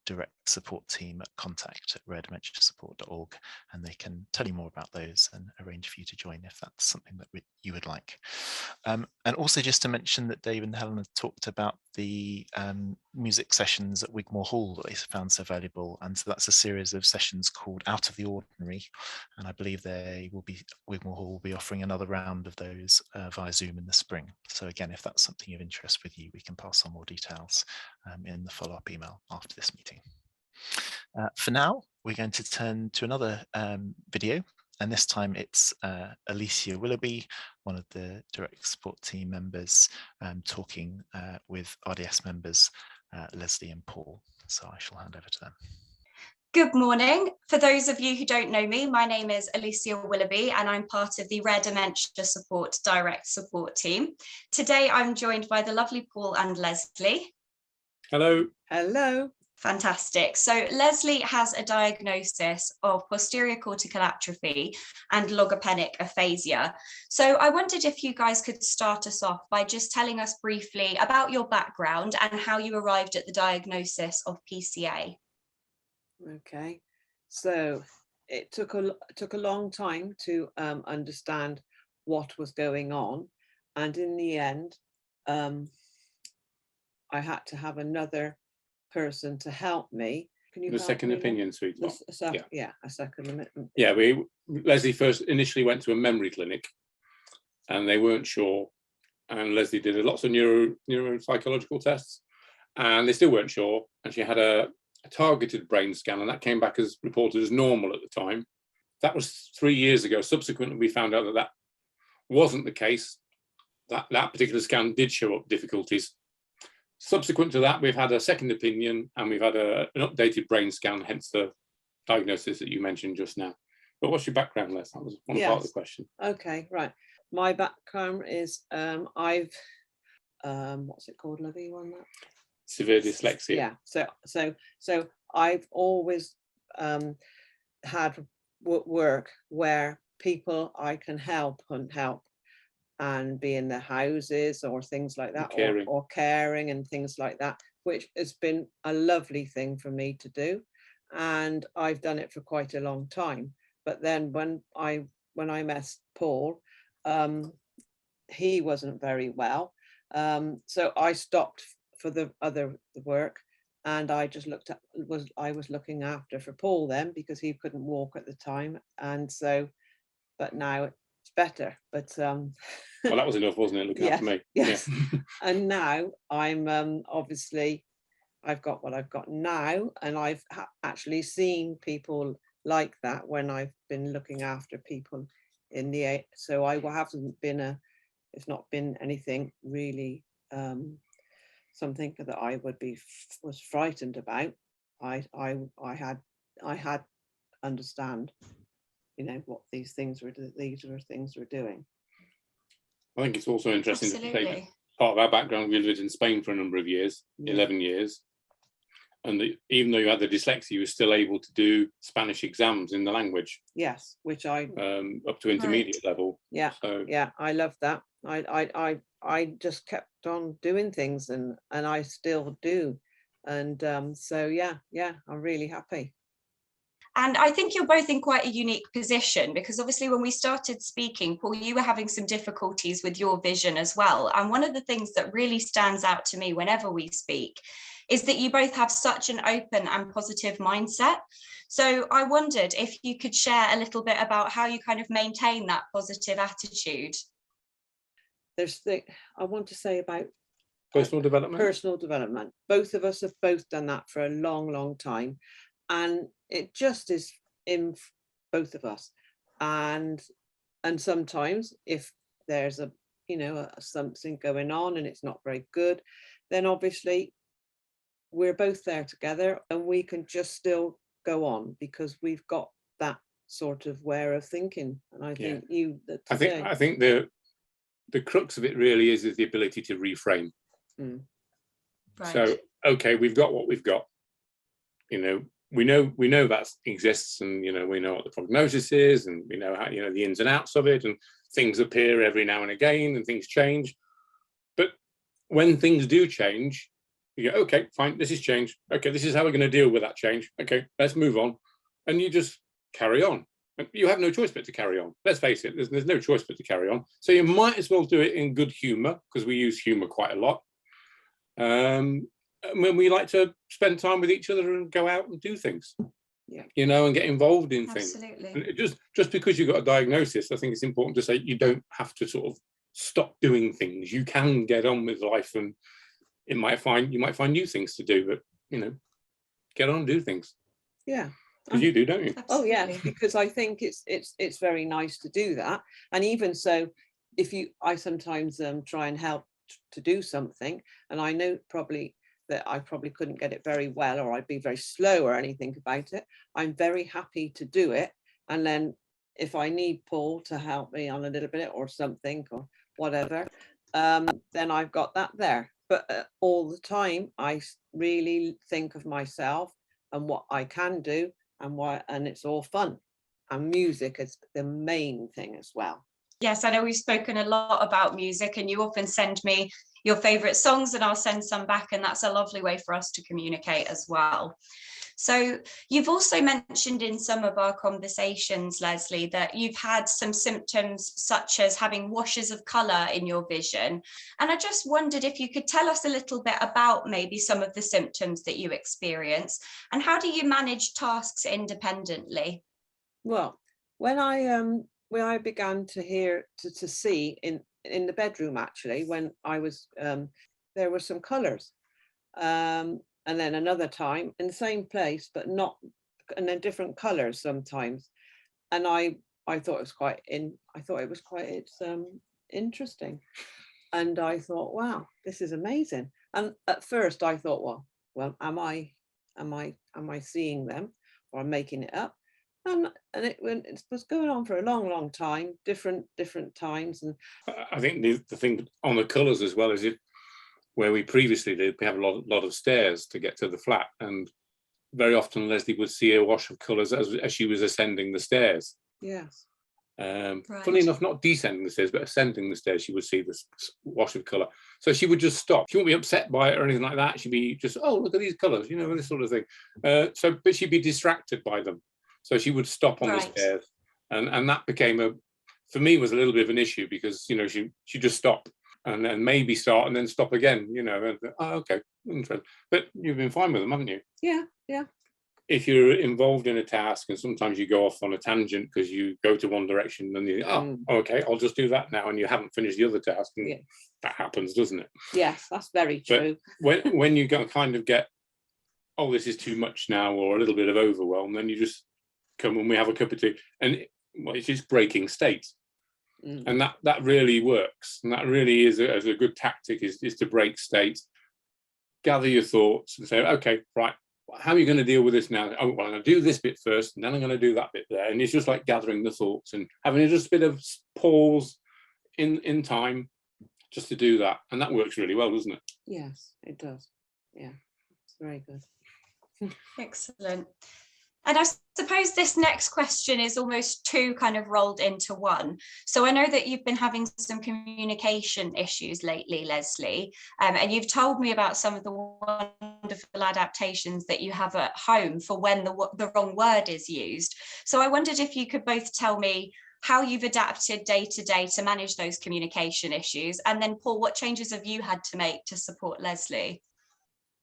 direct support team at contact@raredementiasupport.org, and they can tell you more about those and arrange for you to join if that's something that you would like. And also just to mention that Dave and Helena talked about the music sessions at Wigmore Hall that they found so valuable, and so that's a series of sessions called Out of the Ordinary, and I believe Wigmore Hall will be offering another round of those via Zoom in the spring. So again, if that's something of interest with you, we can pass on more details in the follow-up email after this meeting. For now, we're going to turn to another video, and this time it's Alicia Willoughby, one of the direct support team members, talking with RDS members Lesley and Paul. So I shall hand over to them. Good morning. For those of you who don't know me, my name is Alicia Willoughby and I'm part of the Rare Dementia Support Direct Support team. Today I'm joined by the lovely Paul and Lesley. Hello. Hello. Fantastic. So Lesley has a diagnosis of posterior cortical atrophy and logopenic aphasia. So I wondered if you guys could start us off by just telling us briefly about your background and how you arrived at the diagnosis of PCA. Okay, so it took a long time to understand what was going on, and in the end I had to have another person to help me. Can you the second opinion, sweetheart? Yeah, a second. Yeah, Lesley first initially went to a memory clinic and they weren't sure, and Lesley did lots of neuropsychological tests and they still weren't sure, and she had a targeted brain scan and that came back as reported as normal at the time. That was 3 years ago. Subsequently we found out that that wasn't the case, that particular scan did show up difficulties. Subsequent to that, we've had a second opinion and we've had an updated brain scan, hence the diagnosis that you mentioned just now. But what's your background, Les? That was one part of the question. Okay, right. My background is I've what's it called, Lovey? You won that? Severe dyslexia. Yeah. So I've always had work where people I can help and be in their houses or things like that, or caring and things like that, which has been a lovely thing for me to do, and I've done it for quite a long time. But then when I met Paul, he wasn't very well, so I stopped for the other work, and I just I was looking after for Paul then, because he couldn't walk at the time, and so, but now it's better. But well, that was enough, wasn't it, looking after me? Yes. Yeah. And now I'm obviously I've got what I've got now, and I've actually seen people like that when I've been looking after people in the, so I haven't been it's not been anything really something that I was frightened about. I had understand, what these were things we're doing. I think it's also interesting to Absolutely. take part of our background. We lived in Spain for a number of years, 11 years, and even though you had the dyslexia, you were still able to do Spanish exams in the language. Yes, which I up to intermediate level. Yeah, so yeah, I love that. I just kept on doing things, and I still do, and so yeah, I'm really happy. And I think you're both in quite a unique position, because obviously when we started speaking, Paul, you were having some difficulties with your vision as well. And one of the things that really stands out to me whenever we speak is that you both have such an open and positive mindset. So I wondered if you could share a little bit about how you kind of maintain that positive attitude. I want to say about personal development. Personal development. Both of us have both done that for a long, long time. And it just is in both of us. And sometimes if there's something going on and it's not very good, then obviously we're both there together and we can just still go on, because we've got that sort of way of thinking. And I think I think the crux of it really is the ability to reframe. Right. So, okay, we've got what we've got. we know that exists, and we know what the prognosis is, and we know how the ins and outs of it, and things appear every now and again, and things change. But when things do change, you go, okay, fine, this has changed. Okay, this is how we're going to deal with that change. Okay, let's move on, and you just carry on. You have no choice but to carry on. Let's face it, there's no choice but to carry on. So you might as well do it in good humour, because we use humour quite a lot. When we like to spend time with each other and go out and do things, and get involved in things. Absolutely. And just because you've got a diagnosis, I think it's important to say you don't have to sort of stop doing things. You can get on with life, and you might find new things to do, but get on and do things. Yeah. Because you do, don't you? Oh yeah, because I think it's very nice to do that. And even so, I sometimes try and help to do something, and I know that I probably couldn't get it very well, or I'd be very slow or anything about it. I'm very happy to do it. And then if I need Paul to help me on a little bit or something or whatever, then I've got that there. But all the time, I really think of myself and what I can do, and it's all fun. And music is the main thing as well. Yes, I know we've spoken a lot about music, and you often send me your favourite songs, and I'll send some back, and that's a lovely way for us to communicate as well. So you've also mentioned in some of our conversations, Lesley, that you've had some symptoms such as having washes of colour in your vision. And I just wondered if you could tell us a little bit about maybe some of the symptoms that you experience, and how do you manage tasks independently? Well, when I began to see in the bedroom, actually, when I was there were some colours, and then another time in the same place, but not, and then different colours sometimes. And I thought it was quite interesting, and I thought, wow, this is amazing. And at first I thought, well, am I seeing them, or I'm making it up? And it was going on for a long time, different times. And I think the thing on the colours as well is where we previously did, we have a lot of stairs to get to the flat, and very often Lesley would see a wash of colours as she was ascending the stairs. Yes. Right. Funnily enough, not descending the stairs, but ascending the stairs, she would see this wash of colour. So she would just stop. She wouldn't be upset by it or anything like that. She'd be just, oh, look at these colours, this sort of thing. But she'd be distracted by them. So she would stop on the stairs, and that became for me was a little bit of an issue, because she just stopped and then maybe start and then stop again. And, oh, okay, interesting. But you've been fine with them, haven't you? Yeah. If you're involved in a task and sometimes you go off on a tangent because you go to one direction and you okay, I'll just do that now, and you haven't finished the other task, and that happens, doesn't it? Yes, that's very true. But when you kind of get, oh, this is too much now, or a little bit of overwhelm, then you just come and we have a cup of tea, and it's just breaking state. And that really works, and that really is a good tactic, is to break state, gather your thoughts and say, okay, right, how are you going to deal with this now? Oh, well, I'm going to do this bit first, and then I'm going to do that bit there. And it's just like gathering the thoughts and having just a bit of pause in time just to do that. And that works really well, doesn't it? Yes, it does. Yeah, it's very good. Excellent. And I suppose this next question is almost two kind of rolled into one. So I know that you've been having some communication issues lately, Lesley, and you've told me about some of the wonderful adaptations that you have at home for when the wrong word is used. So I wondered if you could both tell me how you've adapted day to day to manage those communication issues. And then, Paul, what changes have you had to make to support Lesley?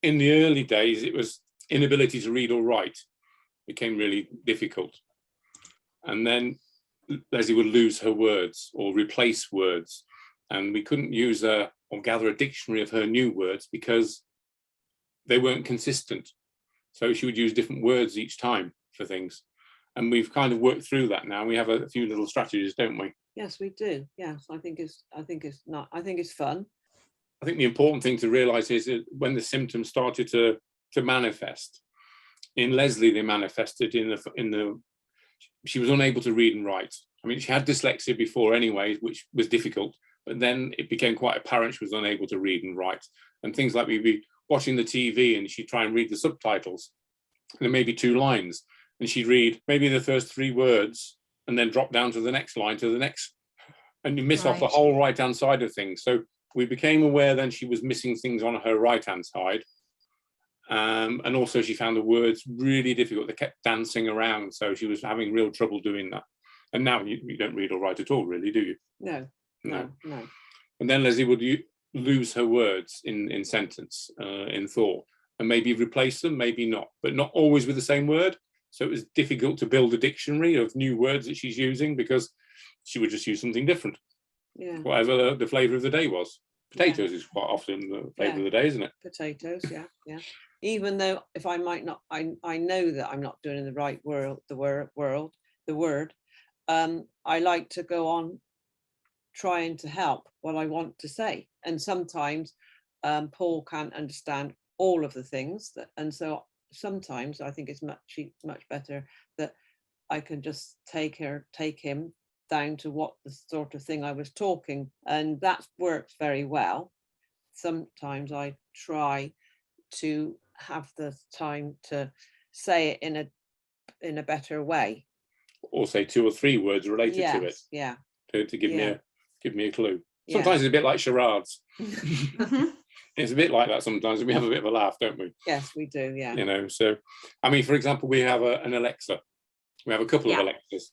In the early days, it was inability to read or write. Became really difficult, and then Lesley would lose her words or replace words, and we couldn't use or gather a dictionary of her new words because they weren't consistent. So she would use different words each time for things, and we've kind of worked through that now. We have a few little strategies, don't we? Yes, we do. Yes, I think it's fun. I think the important thing to realise is that when the symptoms started to manifest. In Lesley, they manifested in the she was unable to read and write. I mean, she had dyslexia before anyway, which was difficult, but then it became quite apparent she was unable to read and write. And things like we'd be watching the TV and she'd try and read the subtitles, there may be 2 lines, and she'd read maybe the first 3 words and then drop down to the next line, to the next, and you miss off the whole right-hand side of things. So we became aware then she was missing things on her right-hand side. And also she found the words really difficult. They kept dancing around, so she was having real trouble doing that. And now you don't read or write at all, really, do you? No. And then Lesley would lose her words in sentence, in thought, and maybe replace them, maybe not, but not always with the same word. So it was difficult to build a dictionary of new words that she's using, because she would just use something different. Yeah. Whatever the flavour of the day was. Potatoes is quite often the flavour of the day, isn't it? Potatoes, yeah. Even though if I might not, I know that I'm not doing the right word, the word. I like to go on trying to help what I want to say, and sometimes Paul can't understand all of the things and so sometimes I think it's much better that I can just take him down to what the sort of thing I was talking, and that works very well. Sometimes I try to have the time to say it in a better way, or say 2 or 3 words related to it. Yeah. To give me a clue. Sometimes it's a bit like charades. It's a bit like that sometimes. We have a bit of a laugh, don't we? Yes, we do. Yeah. You know, so I mean, for example, we have an Alexa. We have a couple of Alexas.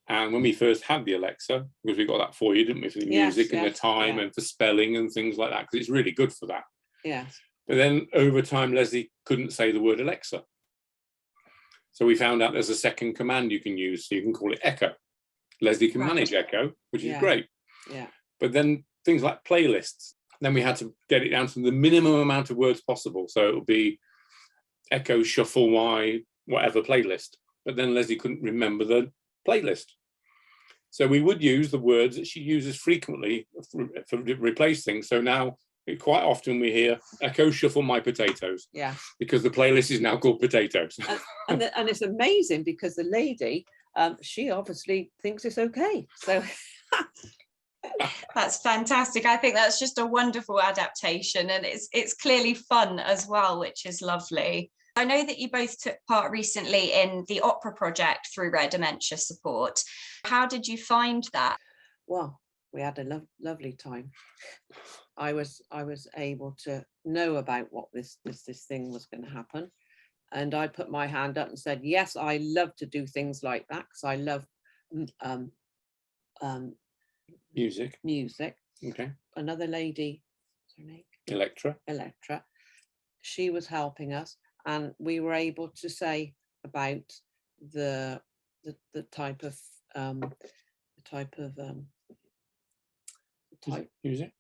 And when we first had the Alexa, because we got that for you, didn't we, for the music and the time and for spelling and things like that, because it's really good for that. Yes. But then over time, Lesley couldn't say the word Alexa. So we found out there's a second command you can use. So you can call it Echo. Lesley can manage Echo, which is great. Yeah. But then things like playlists, then we had to get it down to the minimum amount of words possible. So it would be Echo Shuffle Y, whatever playlist. But then Lesley couldn't remember the playlist. So we would use the words that she uses frequently to replace things. So now quite often we hear Echo Shuffle My Potatoes. Yeah. Because the playlist is now called Potatoes. And it's amazing because the lady, she obviously thinks it's okay. So that's fantastic. I think that's just a wonderful adaptation, and it's clearly fun as well, which is lovely. I know that you both took part recently in the opera project through Rare Dementia Support. How did you find that? Well, we had a lovely time. I was able to know about what this thing was going to happen, and I put my hand up and said, yes, I love to do things like that because I love music. Okay. Another lady, what's her name? Electra. She was helping us, and we were able to say about the type of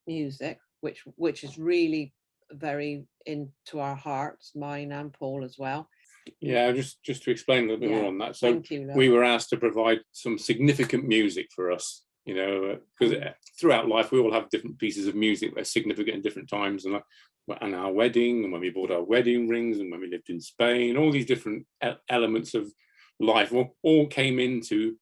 music, which is really very into our hearts, mine and Paul as well. Yeah, just to explain a little bit more on that. So we were asked to provide some significant music for us, you know, because throughout life we all have different pieces of music that are significant at different times, and our wedding, and when we bought our wedding rings, and when we lived in Spain, all these different elements of life all came into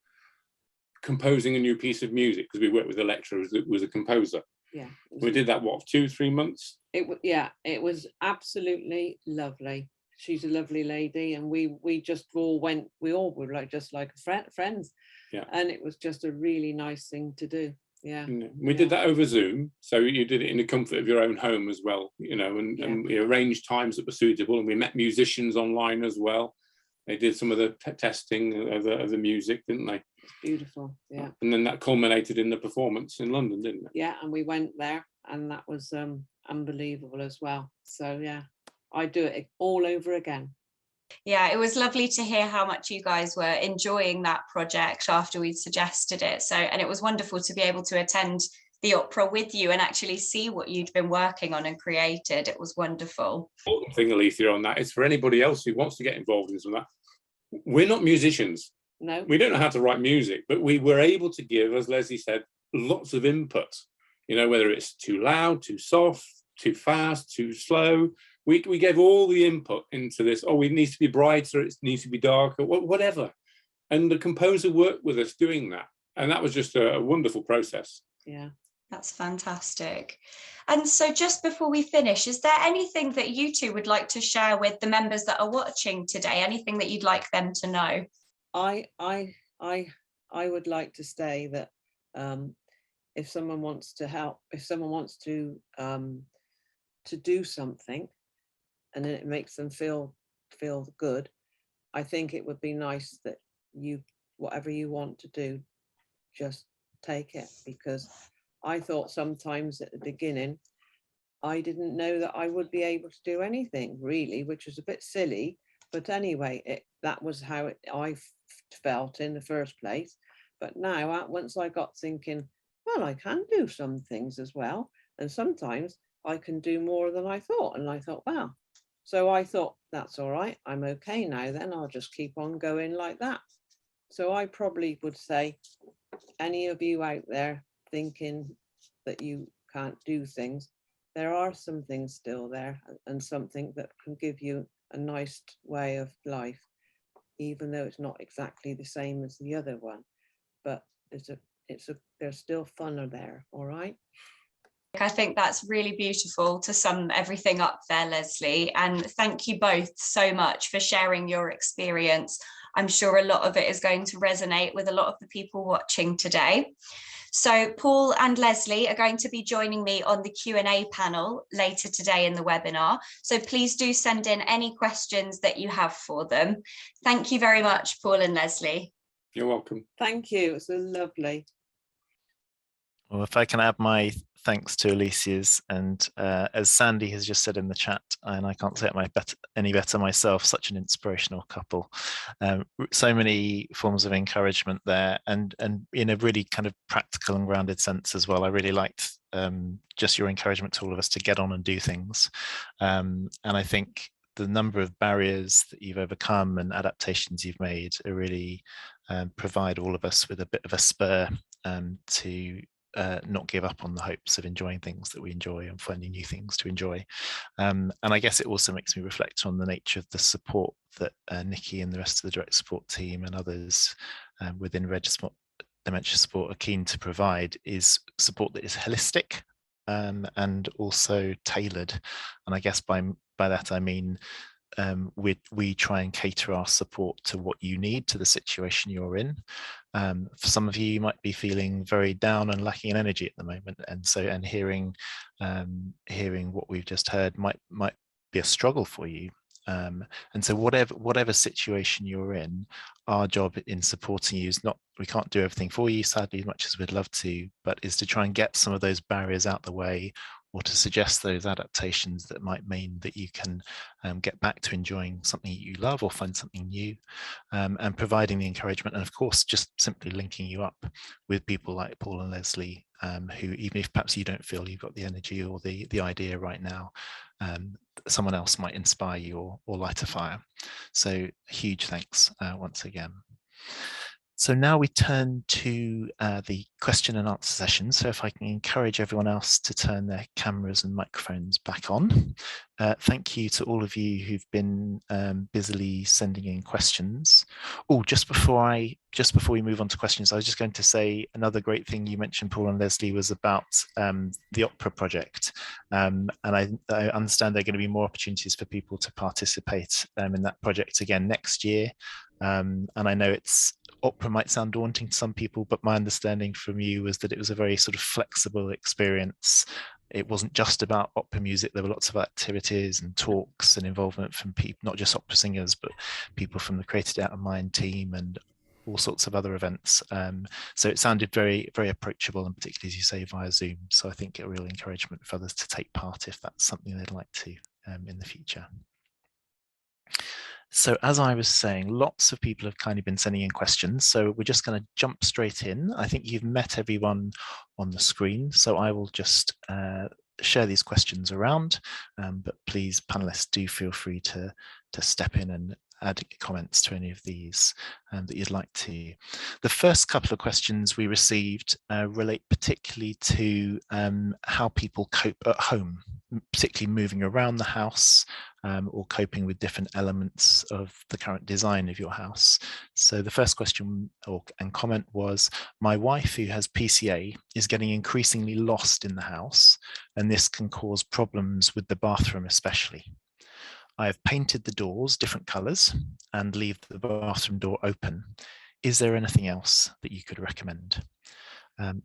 composing a new piece of music, because we worked with a lecturer who was a composer. Yeah. We did that, 2-3 months? It was absolutely lovely. She's a lovely lady, and we just all went, we all were just like friends. Yeah. And it was just a really nice thing to do. Yeah. We did that over Zoom, so you did it in the comfort of your own home as well, you know, and we arranged times that were suitable, and we met musicians online as well. They did some of the testing of the music, didn't they? It's beautiful, yeah. And then that culminated in the performance in London, didn't it? Yeah, and we went there, and that was unbelievable as well. So yeah, I'd do it all over again. Yeah, it was lovely to hear how much you guys were enjoying that project after we'd suggested it. So, and it was wonderful to be able to attend the opera with you and actually see what you'd been working on and created. It was wonderful. The important thing, Alicia, on that is for anybody else who wants to get involved in some of that, we're not musicians. No. We don't know how to write music, but we were able to give, as Lesley said, lots of input, you know, whether it's too loud, too soft, too fast, too slow. We gave all the input into this. Oh, it needs to be brighter, it needs to be darker, whatever. And the composer worked with us doing that. And that was just a wonderful process. Yeah. That's fantastic. And so just before we finish, is there anything that you two would like to share with the members that are watching today? Anything that you'd like them to know? I would like to say that if someone wants to help, if someone wants to do something, and then it makes them feel good, I think it would be nice that whatever you want to do, just take it. Because I thought sometimes at the beginning, I didn't know that I would be able to do anything really, which was a bit silly. But anyway, that was how I felt in the first place. But now, once I got thinking, well, I can do some things as well. And sometimes I can do more than I thought. And I thought, wow. So I thought, that's all right. I'm okay now. Then I'll just keep on going like that. So I probably would say, any of you out there thinking that you can't do things, there are some things still there, and something that can give you a nice way of life, even though it's not exactly the same as the other one. But there's still fun there. All right. I think that's really beautiful to sum everything up there, Lesley. And thank you both so much for sharing your experience. I'm sure a lot of it is going to resonate with a lot of the people watching today. So Paul and Lesley are going to be joining me on the Q&A panel later today in the webinar. So please do send in any questions that you have for them. Thank you very much, Paul and Lesley. You're welcome. Thank you. It's so lovely. Well, if I can add my thanks to Alicia's, and as Sandy has just said in the chat, and I can't say it any better myself, such an inspirational couple. So many forms of encouragement there, and in a really kind of practical and grounded sense as well. I really liked just your encouragement to all of us to get on and do things. And I think the number of barriers that you've overcome and adaptations you've made are really provide all of us with a bit of a spur to not give up on the hopes of enjoying things that we enjoy and finding new things to enjoy. And I guess it also makes me reflect on the nature of the support that Nikki and the rest of the direct support team and others within dementia support are keen to provide, is support that is holistic and also tailored. And I guess by that I mean we try and cater our support to what you need, to the situation you're in. For some of you might be feeling very down and lacking in energy at the moment, and hearing what we've just heard might be a struggle for you. And so whatever situation you're in, our job in supporting you is not, we can't do everything for you, sadly, as much as we'd love to, but is to try and get some of those barriers out the way, or to suggest those adaptations that might mean that you can get back to enjoying something you love or find something new, and providing the encouragement, and of course just simply linking you up with people like Paul and Lesley, who, even if perhaps you don't feel you've got the energy or the idea right now, someone else might inspire you or light a fire. So huge thanks once again. So now we turn to the question and answer session. So if I can encourage everyone else to turn their cameras and microphones back on. Thank you to all of you who've been busily sending in questions. Oh, just before we move on to questions, I was just going to say another great thing you mentioned, Paul and Lesley, was about the opera project. And I understand there are going to be more opportunities for people to participate in that project again next year. And I know opera might sound daunting to some people, but my understanding from you was that it was a very sort of flexible experience. It wasn't just about opera music. There were lots of activities and talks and involvement from people, not just opera singers, but people from the Created Out of Mind team and all sorts of other events. So it sounded very, very approachable, and particularly, as you say, via Zoom. So I think a real encouragement for others to take part if that's something they'd like to in the future. So as I was saying, lots of people have kind of been sending in questions. So we're just going to jump straight in. I think you've met everyone on the screen. So I will just share these questions around. But please, panelists, do feel free to step in and add comments to any of these that you'd like to. The first couple of questions we received relate particularly to how people cope at home, particularly moving around the house or coping with different elements of the current design of your house. So the first question and comment was, my wife, who has PCA, is getting increasingly lost in the house, and this can cause problems with the bathroom especially. I have painted the doors different colours and leave the bathroom door open. Is there anything else that you could recommend?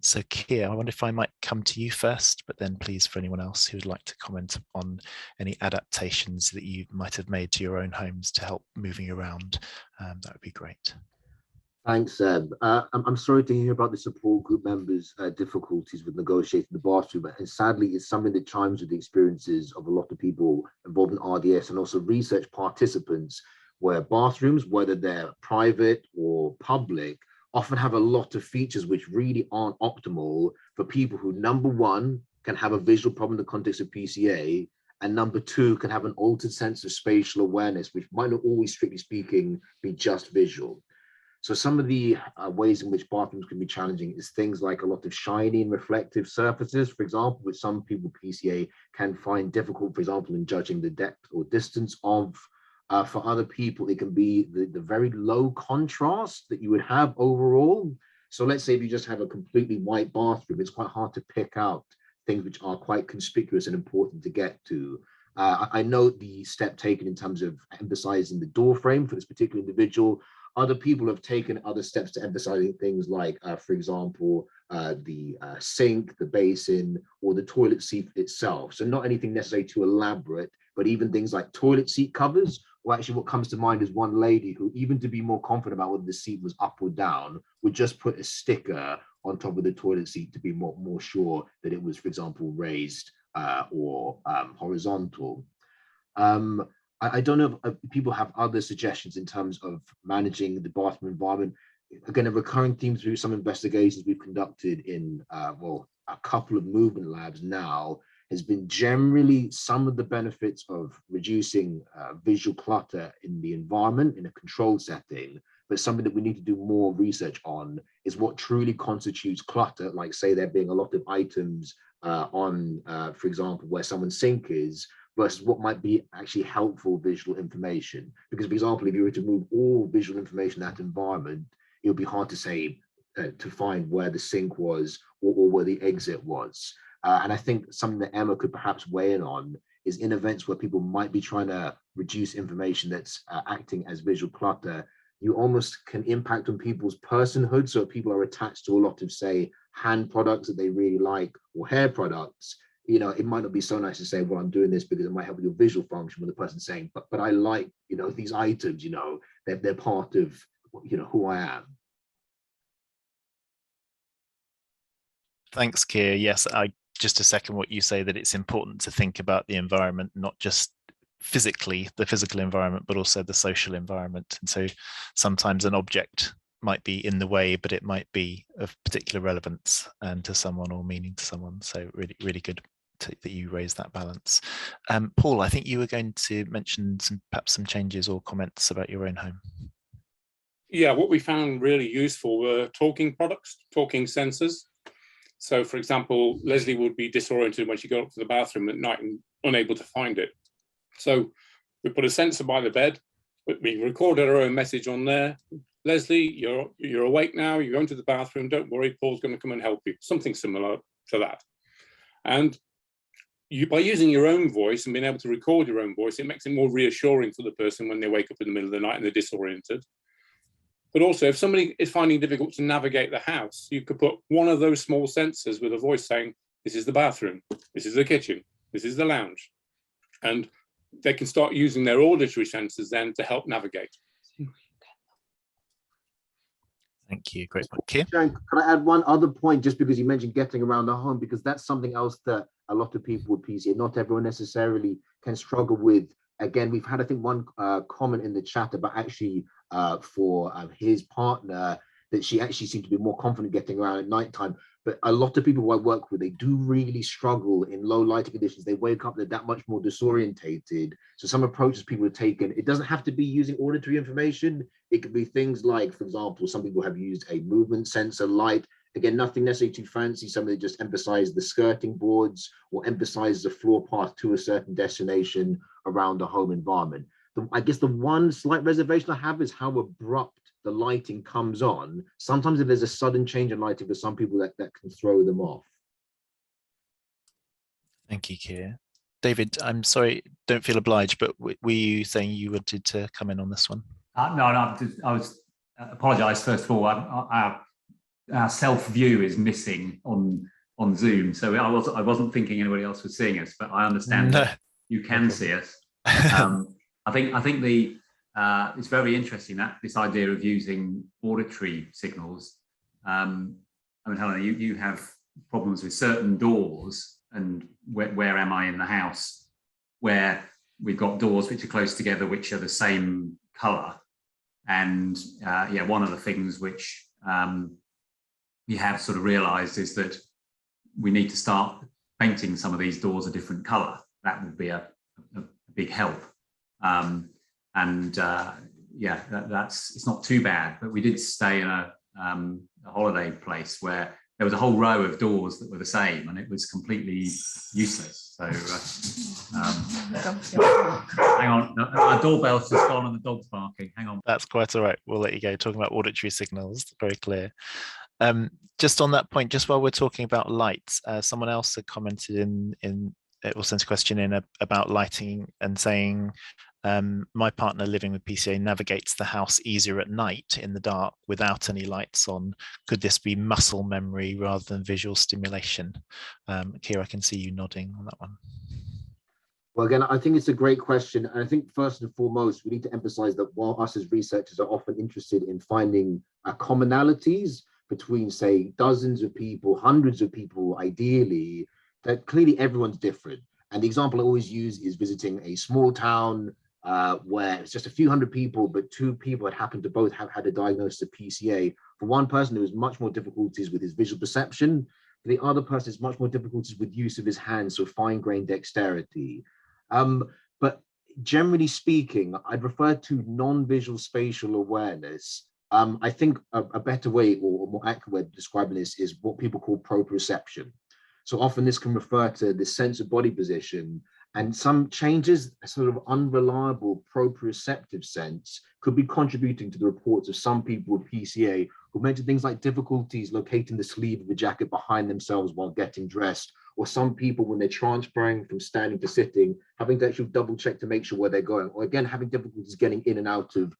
So Keir, I wonder if I might come to you first, but then please, for anyone else who would like to comment on any adaptations that you might have made to your own homes to help moving around, that would be great. Thanks, Seb. I'm sorry to hear about the support group members' difficulties with negotiating the bathroom, and sadly it's something that chimes with the experiences of a lot of people involved in RDS and also research participants, where bathrooms, whether they're private or public, often have a lot of features which really aren't optimal for people who, number one, can have a visual problem in the context of PCA, and number two, can have an altered sense of spatial awareness, which might not always, strictly speaking, be just visual. So some of the ways in which bathrooms can be challenging is things like a lot of shiny and reflective surfaces, for example, which some people PCA can find difficult, for example, in judging the depth or distance of. For other people, it can be the very low contrast that you would have overall. So let's say if you just have a completely white bathroom, it's quite hard to pick out things which are quite conspicuous and important to get to. I note the step taken in terms of emphasizing the door frame for this particular individual. Other people have taken other steps to emphasizing things like, for example, the sink, the basin, or the toilet seat itself. So not anything necessarily too elaborate, but even things like toilet seat covers. Well, actually, what comes to mind is one lady who, even to be more confident about whether the seat was up or down, would just put a sticker on top of the toilet seat to be more sure that it was, for example, raised or horizontal. I don't know if people have other suggestions in terms of managing the bathroom environment. Again, a recurring theme through some investigations we've conducted in, well, a couple of movement labs now, has been generally some of the benefits of reducing visual clutter in the environment in a controlled setting, but something that we need to do more research on is what truly constitutes clutter, like say there being a lot of items on, for example, where someone's sink is, versus what might be actually helpful visual information. Because, for example, if you were to move all visual information in that environment, it would be hard to say, to find where the sink was or where the exit was. And I think something that Emma could perhaps weigh in on is in events where people might be trying to reduce information that's acting as visual clutter, you almost can impact on people's personhood. So if people are attached to a lot of, say, hand products that they really like or hair products, you know, it might not be so nice to say, well, I'm doing this because it might help with your visual function, when the person's saying, but I like, you know, these items, you know, they're part of, you know, who I am. Thanks, Keir. Yes, I just to second what you say, that it's important to think about the environment, not just physically, the physical environment, but also the social environment. And so sometimes an object might be in the way, but it might be of particular relevance and to someone or meaning to someone. So really, really good that you raise that balance. Paul, I think you were going to mention perhaps some changes or comments about your own home. Yeah, what we found really useful were talking products, talking sensors. So, for example, Lesley would be disoriented when she got up to the bathroom at night and unable to find it. So we put a sensor by the bed, we recorded our own message on there. Lesley, you're awake now, you're going to the bathroom, don't worry, Paul's going to come and help you. Something similar to that. And by using your own voice and being able to record your own voice, it makes it more reassuring for the person when they wake up in the middle of the night and they're disoriented. But also, if somebody is finding it difficult to navigate the house, you could put one of those small sensors with a voice saying, this is the bathroom, this is the kitchen, this is the lounge. And they can start using their auditory sensors then to help navigate. Thank you. Great point. Keir? Sharon, can I add one other point, just because you mentioned getting around the home, because that's something else that a lot of people with PCA, not everyone necessarily can struggle with. Again, we've had, I think, one comment in the chat about actually for his partner, that she actually seemed to be more confident getting around at nighttime. but a lot of people who I work with, they do really struggle in low lighting conditions. They wake up, they're that much more disorientated. So some approaches people have taken, it doesn't have to be using auditory information. It could be things like, for example, some people have used a movement sensor light. Again, nothing necessarily too fancy. Some of them just emphasize the skirting boards or emphasize the floor path to a certain destination around the home environment. I guess the one slight reservation I have is how abrupt the lighting comes on. Sometimes if there's a sudden change in lighting for some people, that can throw them off. Thank you, Keir. David, I'm sorry, don't feel obliged, but were you saying you wanted to come in on this one? No, I was apologise first of all. Our self view is missing on Zoom, so I wasn't thinking anybody else was seeing us, but I understand that you can see us. I think it's very interesting that this idea of using auditory signals. I mean, Helena, you have problems with certain doors, and where am I in the house, where we've got doors which are close together, which are the same colour, and one of the things which we have sort of realised is that we need to start painting some of these doors a different colour. That would be a big help. It's not too bad, but we did stay in a holiday place where there was a whole row of doors that were the same, and it was completely useless. So hang on, our doorbell's just gone and the dog's barking. Hang on. That's quite all right. We'll let you go. Talking about auditory signals, very clear. Just on that point, just while we're talking about lights, someone else had commented in or sent a question in about lighting and saying, my partner living with PCA navigates the house easier at night in the dark without any lights on. Could this be muscle memory rather than visual stimulation? Keir, I can see you nodding on that one. Well, again, I think it's a great question. And I think first and foremost, we need to emphasize that while us as researchers are often interested in finding commonalities between, say, dozens of people, hundreds of people, ideally, that clearly everyone's different. And the example I always use is visiting a small town where it's just a few hundred people, but two people had happened to both have had a diagnosis of PCA. For one person, there was much more difficulties with his visual perception. For the other person, it's much more difficulties with use of his hands, so fine-grained dexterity. But generally speaking, I'd refer to non-visual spatial awareness. I think a better way or a more accurate way of describing this is what people call proprioception. So often this can refer to the sense of body position, and some changes, a sort of unreliable proprioceptive sense, could be contributing to the reports of some people with PCA who mentioned things like difficulties locating the sleeve of the jacket behind themselves while getting dressed, or some people when they're transferring from standing to sitting, having to actually double check to make sure where they're going, or again, having difficulties getting in and out of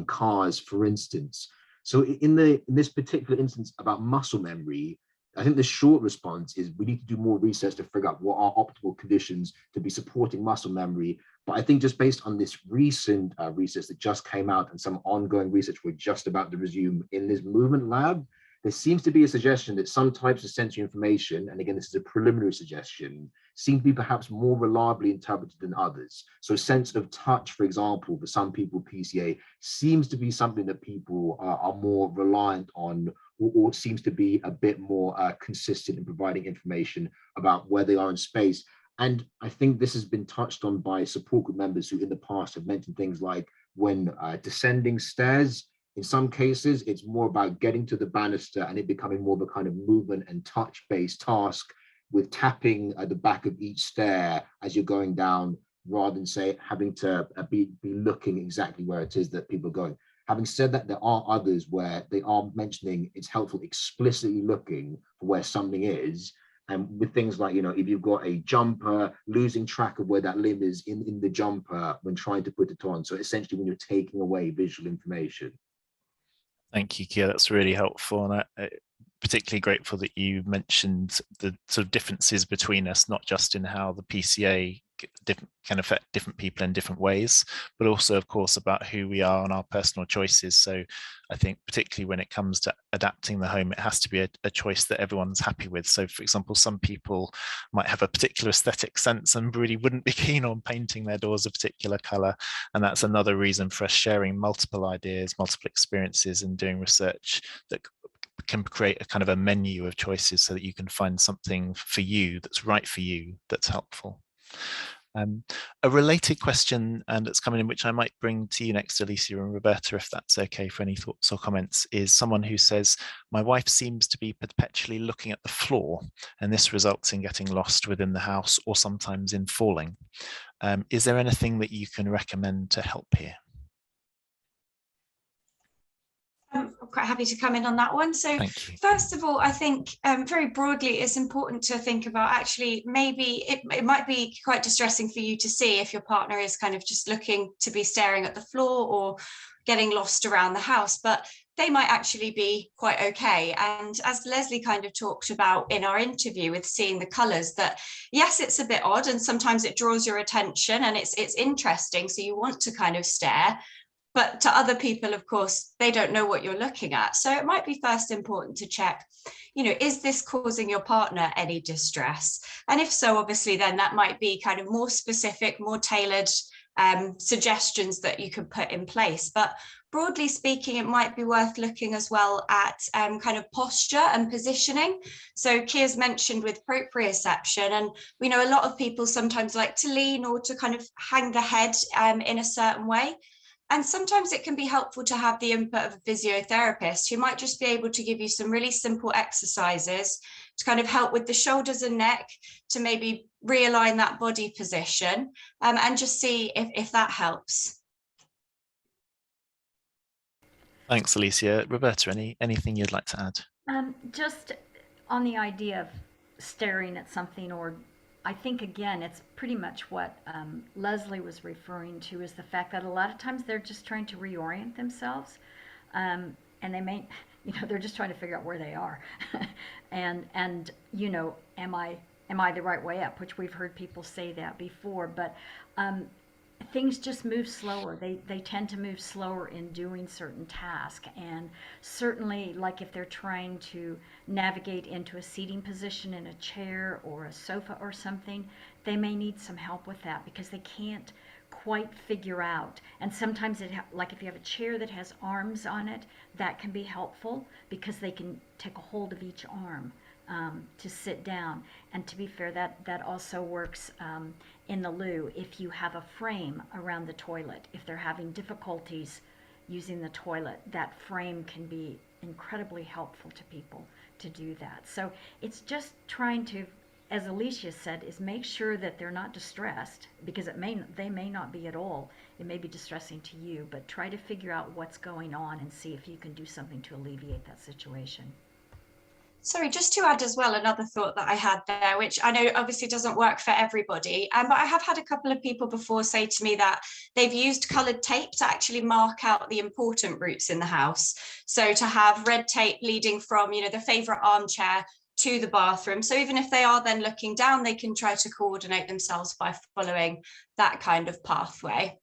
cars, for instance. So in this particular instance about muscle memory, I think the short response is we need to do more research to figure out what are optimal conditions to be supporting muscle memory. But I think just based on this recent research that just came out and some ongoing research we're just about to resume in this movement lab, there seems to be a suggestion that some types of sensory information, and again, this is a preliminary suggestion, seem to be perhaps more reliably interpreted than others. So sense of touch, for example, for some people with PCA seems to be something that people are more reliant on, or seems to be a bit more consistent in providing information about where they are in space. And I think this has been touched on by support group members who in the past have mentioned things like when descending stairs, in some cases, it's more about getting to the banister and it becoming more of a kind of movement and touch-based task with tapping at the back of each stair as you're going down, rather than, say, having to be looking exactly where it is that people are going. Having said that, there are others where they are mentioning it's helpful explicitly looking for where something is. And with things like, if you've got a jumper, losing track of where that limb is in the jumper when trying to put it on. So essentially when you're taking away visual information. Thank you, Keir. That's really helpful. And I'm particularly grateful that you mentioned the sort of differences between us, not just in how the PCA can affect different people in different ways, but also, of course, about who we are and our personal choices. So I think particularly when it comes to adapting the home, it has to be a choice that everyone's happy with. So for example, some people might have a particular aesthetic sense and really wouldn't be keen on painting their doors a particular color. And that's another reason for us sharing multiple ideas, multiple experiences, and doing research that can create a kind of a menu of choices so that you can find something for you that's right for you, that's helpful. A related question, and it's coming in, which I might bring to you next, Alicia and Roberta, if that's okay, for any thoughts or comments, is someone who says, my wife seems to be perpetually looking at the floor, and this results in getting lost within the house or sometimes in falling. Is there anything that you can recommend to help here? I'm quite happy to come in on that one. So first of all, I think very broadly, it's important to think about actually maybe it might be quite distressing for you to see if your partner is kind of just looking to be staring at the floor or getting lost around the house, but they might actually be quite okay. And as Lesley kind of talked about in our interview with seeing the colours, that yes, it's a bit odd and sometimes it draws your attention and it's interesting, so you want to kind of stare. But to other people, of course, they don't know what you're looking at. So it might be first important to check, you know, is this causing your partner any distress? And if so, obviously, then that might be kind of more specific, more tailored suggestions that you could put in place. But broadly speaking, it might be worth looking as well at kind of posture and positioning. So Keir's mentioned with proprioception, and we know a lot of people sometimes like to lean or to kind of hang the head in a certain way. And sometimes it can be helpful to have the input of a physiotherapist who might just be able to give you some really simple exercises to kind of help with the shoulders and neck, to maybe realign that body position and just see if that helps. Thanks, Alicia. Roberta, anything you'd like to add? Just on the idea of staring at something, or I think, again, it's pretty much what Lesley was referring to, is the fact that a lot of times they're just trying to reorient themselves, and they may, you know, they're just trying to figure out where they are, and you know, am I the right way up? Which we've heard people say that before, but things just move slower. They tend to move slower in doing certain tasks, and certainly, like if they're trying to navigate into a seating position in a chair or a sofa or something, they may need some help with that because they can't quite figure out. And sometimes like if you have a chair that has arms on it, that can be helpful because they can take a hold of each arm to sit down. And to be fair, that also works in the loo if you have a frame around the toilet. If they're having difficulties using the toilet, that frame can be incredibly helpful to people to do that. So it's just trying to, as Alicia said, is make sure that they're not distressed, because they may not be at all. It may be distressing to you, but try to figure out what's going on and see if you can do something to alleviate that situation. Sorry, just to add as well, another thought that I had there, which I know obviously doesn't work for everybody, but I have had a couple of people before say to me that they've used coloured tape to actually mark out the important routes in the house. So to have red tape leading from, you know, the favourite armchair to the bathroom. So even if they are then looking down, they can try to coordinate themselves by following that kind of pathway.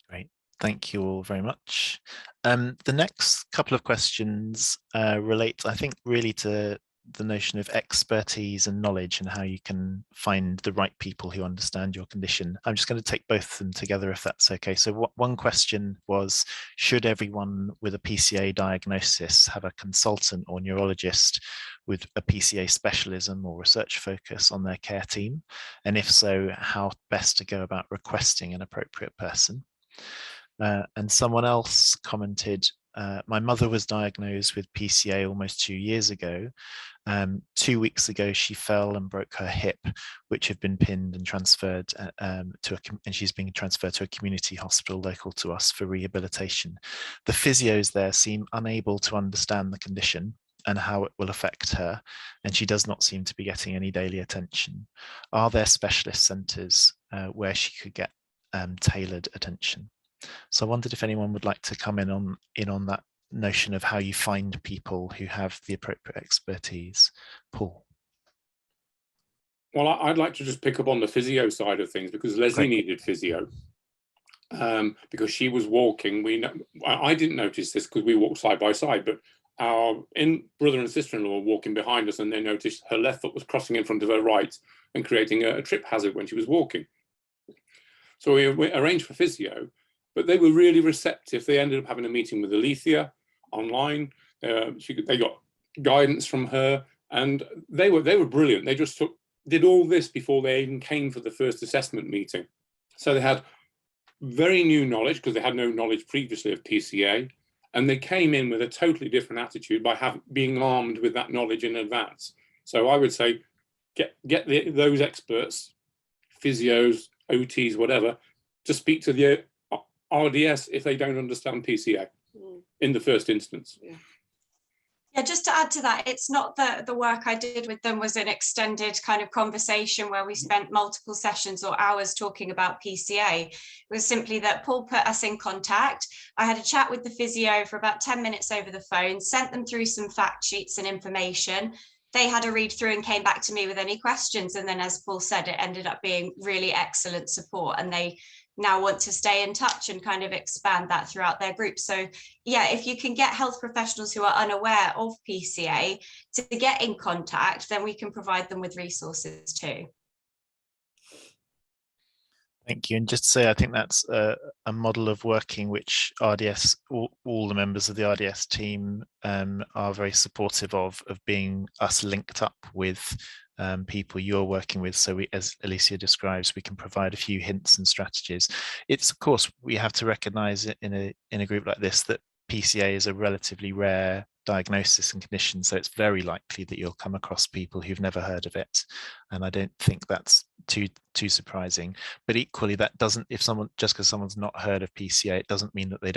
Great. Thank you all very much. The next couple of questions relate, I think, really to the notion of expertise and knowledge and how you can find the right people who understand your condition. I'm just going to take both of them together, if that's okay. So one question was, should everyone with a PCA diagnosis have a consultant or neurologist with a PCA specialism or research focus on their care team? And if so, how best to go about requesting an appropriate person? And someone else commented, my mother was diagnosed with PCA almost 2 years ago. 2 weeks ago, she fell and broke her hip, which had been pinned and transferred and she's being transferred to a community hospital local to us for rehabilitation. The physios there seem unable to understand the condition and how it will affect her, and she does not seem to be getting any daily attention. Are there specialist centres where she could get tailored attention? So I wondered if anyone would like to come in on that notion of how you find people who have the appropriate expertise. Paul. Well, I'd like to just pick up on the physio side of things, because Lesley needed physio because she was walking. I didn't notice this because we walked side by side, but our brother and sister-in-law were walking behind us, and they noticed her left foot was crossing in front of her right and creating a trip hazard when she was walking. So we arranged for physio, but they were really receptive. They ended up having a meeting with Alicia, online. They got guidance from her, and they were brilliant. They just did all this before they even came for the first assessment meeting. So they had very new knowledge because they had no knowledge previously of PCA, and they came in with a totally different attitude by being armed with that knowledge in advance. So I would say get those experts, physios, OTs, whatever, to speak to the RDS if they don't understand PCA in the first instance. Yeah, just to add to that, it's not that the work I did with them was an extended kind of conversation where we spent multiple sessions or hours talking about PCA. It was simply that Paul put us in contact. I had a chat with the physio for about 10 minutes over the phone, sent them through some fact sheets and information. They had a read through and came back to me with any questions. And then, as Paul said, it ended up being really excellent support, and they now want to stay in touch and kind of expand that throughout their group. So yeah, if you can get health professionals who are unaware of PCA to get in contact, then we can provide them with resources too. Thank you. And just to say, I think that's a model of working which RDS, all the members of the RDS team are very supportive of being us linked up with people you're working with. So we, as Alicia describes, we can provide a few hints and strategies. It's, of course, we have to recognize it in a group like this that PCA is a relatively rare diagnosis and condition, so it's very likely that you'll come across people who've never heard of it, and I don't think that's too surprising. But equally, that doesn't, if someone, just because someone's not heard of PCA, it doesn't mean that they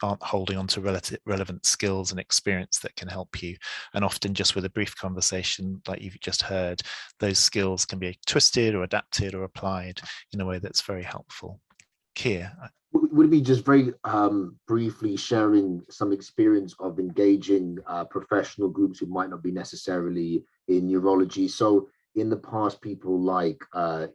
aren't holding on to relevant skills and experience that can help you. And often, just with a brief conversation like you've just heard, those skills can be twisted or adapted or applied in a way that's very helpful. Keir, would it be just very briefly sharing some experience of engaging professional groups who might not be necessarily in neurology? So in the past, people like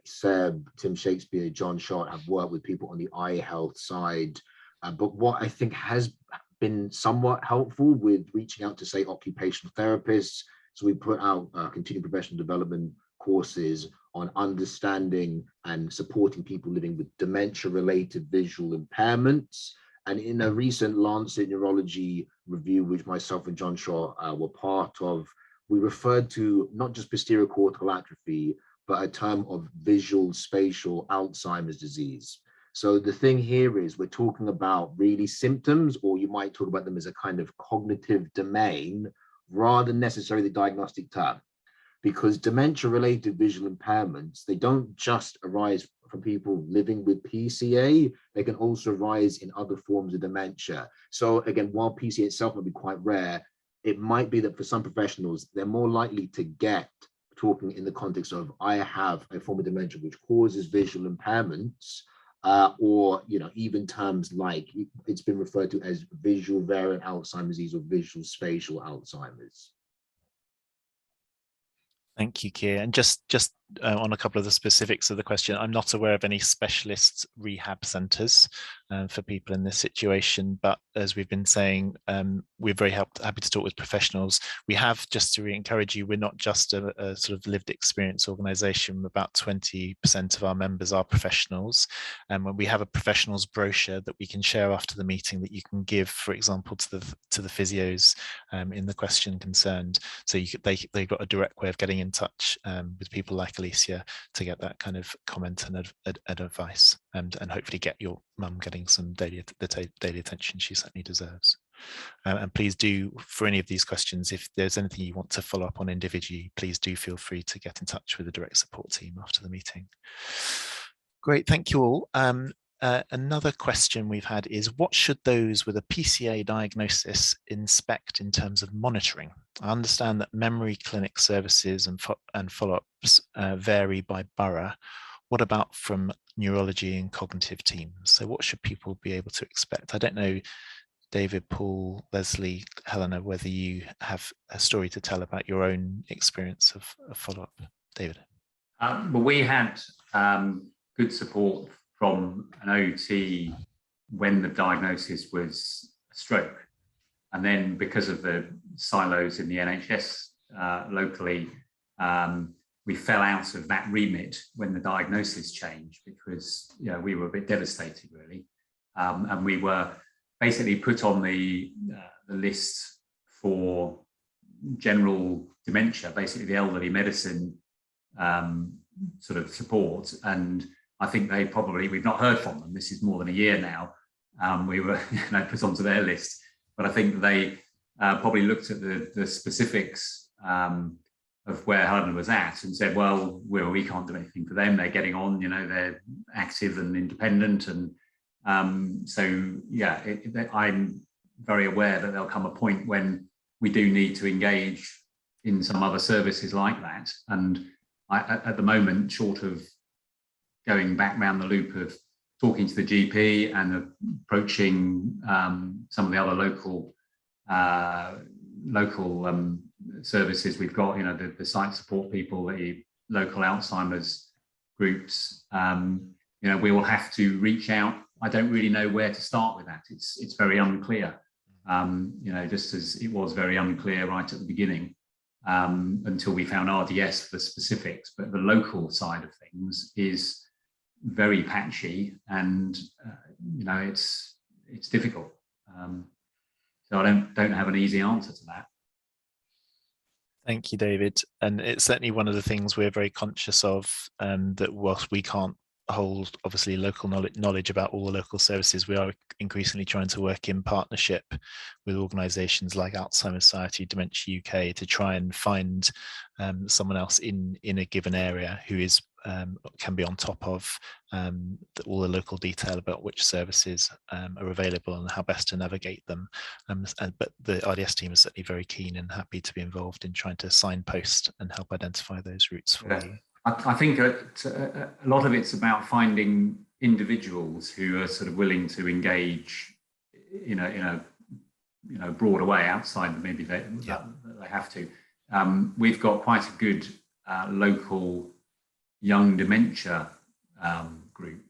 Seb, Tim Shakespeare, John Short have worked with people on the eye health side. But what I think has been somewhat helpful with reaching out to, say, occupational therapists. So we put out continuing professional development courses on understanding and supporting people living with dementia-related visual impairments. And in a recent Lancet Neurology review, which myself and John Shaw were part of, we referred to not just posterior cortical atrophy, but a term of visual spatial Alzheimer's disease. So the thing here is we're talking about really symptoms, or you might talk about them as a kind of cognitive domain, rather than necessarily the diagnostic term. Because dementia-related visual impairments, they don't just arise from people living with PCA, they can also arise in other forms of dementia. So again, while PCA itself might be quite rare, it might be that for some professionals, they're more likely to get talking in the context of, I have a form of dementia which causes visual impairments, or even terms like it's been referred to as visual variant Alzheimer's disease or visual spatial Alzheimer's. Thank you, Keir. And just on a couple of the specifics of the question, I'm not aware of any specialist rehab centres for people in this situation. But as we've been saying, we're very happy to talk with professionals. We have, just to encourage you, we're not just a sort of lived experience organisation. About 20% of our members are professionals. And we have a professionals brochure that we can share after the meeting that you can give, for example, to the physios in the question concerned. So they've got a direct way of getting in touch with people like Alicia to get that kind of comment and advice, and hopefully get your mum getting some daily attention she certainly deserves. And please do, for any of these questions, if there's anything you want to follow up on individually, please do feel free to get in touch with the direct support team after the meeting. Great, thank you all. Another question we've had is, what should those with a PCA diagnosis inspect in terms of monitoring? I understand that memory clinic services and follow-ups vary by borough. What about from neurology and cognitive teams? So what should people be able to expect? I don't know, David, Paul, Lesley, Helena, whether you have a story to tell about your own experience of follow-up. David. Well, we had good support from an OT when the diagnosis was a stroke. And then because of the silos in the NHS locally, we fell out of that remit when the diagnosis changed, because we were a bit devastated, really. And we were basically put on the list for general dementia, basically the elderly medicine sort of support. And I think we've not heard from them. This is more than a year now. We were put onto their list, but I think they probably looked at the specifics of where Helena was at and said, well, we can't do anything for them. They're getting on, they're active and independent. And so, yeah, I'm very aware that there'll come a point when we do need to engage in some other services like that. And at the moment, short of going back round the loop of talking to the GP and approaching some of the other local services we've got, the site support people, the local Alzheimer's groups, we will have to reach out. I don't really know where to start with that. It's very unclear, just as it was very unclear right at the beginning, until we found RDS for the specifics. But the local side of things is very patchy, and it's difficult. So I don't have an easy answer to that. Thank you, David. And it's certainly one of the things we're very conscious of, that whilst we can't hold obviously local knowledge about all the local services, we are increasingly trying to work in partnership with organisations like Alzheimer's Society, Dementia UK, to try and find someone else in a given area who is can be on top of all the local detail about which services are available and how best to navigate them. But the RDS team is certainly very keen and happy to be involved in trying to signpost and help identify those routes for you. I think a lot of it's about finding individuals who are sort of willing to engage in a broader way outside maybe they have to. We've got quite a good local young dementia group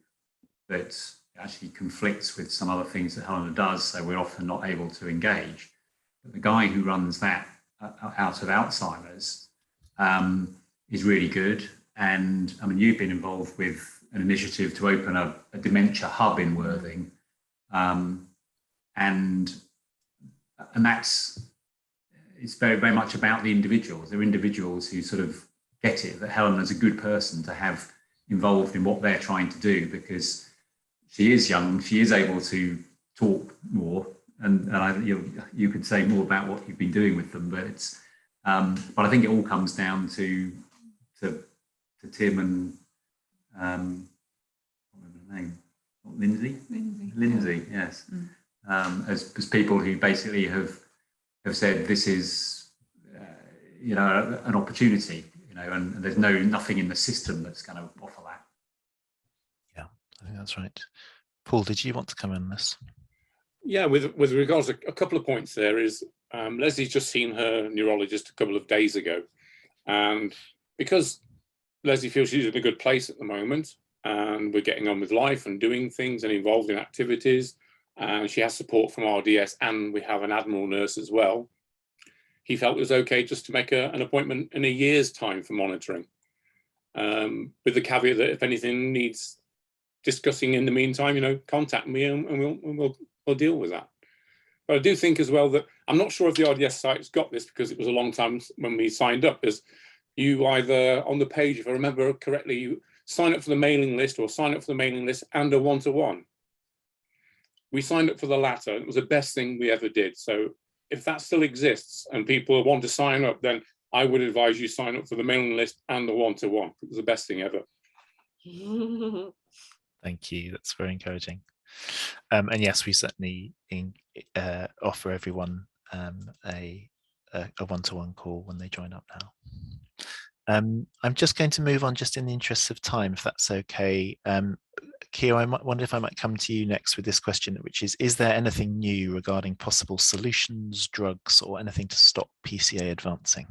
that actually conflicts with some other things that Helena does, so we're often not able to engage. But the guy who runs that out of Alzheimer's is really good. And I mean, you've been involved with an initiative to open a dementia hub in Worthing, and it's very, very much about the individuals. They're individuals who sort of get it, that Helena's a good person to have involved in what they're trying to do, because she is young, she is able to talk more, and you could say more about what you've been doing with them, but I think it all comes down to Tim and I can't remember the name, Lindsay, yes, as people who basically have said this is an opportunity, and there's nothing in the system that's going to offer that. Yeah, I think that's right. Paul, did you want to come in on this? Yeah, with regards to a couple of points there is, Leslie's just seen her neurologist a couple of days ago, and because Lesllie feels she's in a good place at the moment, and we're getting on with life and doing things and involved in activities, and she has support from RDS, and we have an Admiral nurse as well. He felt it was okay just to make an appointment in a year's time for monitoring, with the caveat that if anything needs discussing in the meantime, contact me and we'll deal with that. But I do think as well that I'm not sure if the RDS site's got this, because it was a long time when we signed up, is you either on the page, if I remember correctly, you sign up for the mailing list or sign up for the mailing list and a one-to-one. We signed up for the latter. It was the best thing we ever did. So if that still exists and people want to sign up, then I would advise you sign up for the mailing list and the one-to-one. It was the best thing ever. Thank you. That's very encouraging. And yes, we certainly offer everyone a one-to-one call when they join up now. I'm just going to move on just in the interests of time, if that's okay. Keir, I wonder if I might come to you next with this question, which is there anything new regarding possible solutions, drugs, or anything to stop PCA advancing?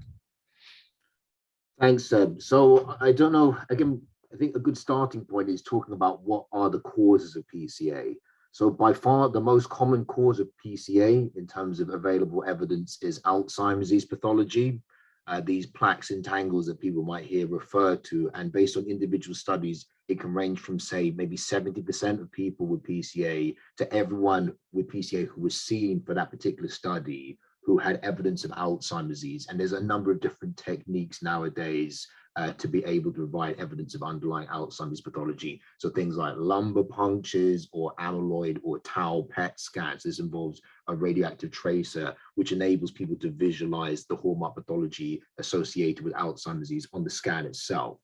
Thanks, Seb. So I don't know, again, I think a good starting point is talking about what are the causes of PCA. So by far the most common cause of PCA in terms of available evidence is Alzheimer's disease pathology. These plaques and tangles that people might hear referred to, and based on individual studies, it can range from, say, maybe 70% of people with PCA to everyone with PCA who was seen for that particular study who had evidence of Alzheimer's disease. And there's a number of different techniques nowadays to be able to provide evidence of underlying Alzheimer's pathology. So things like lumbar punctures or amyloid or tau PET scans. This involves a radioactive tracer, which enables people to visualize the hallmark pathology associated with Alzheimer's disease on the scan itself.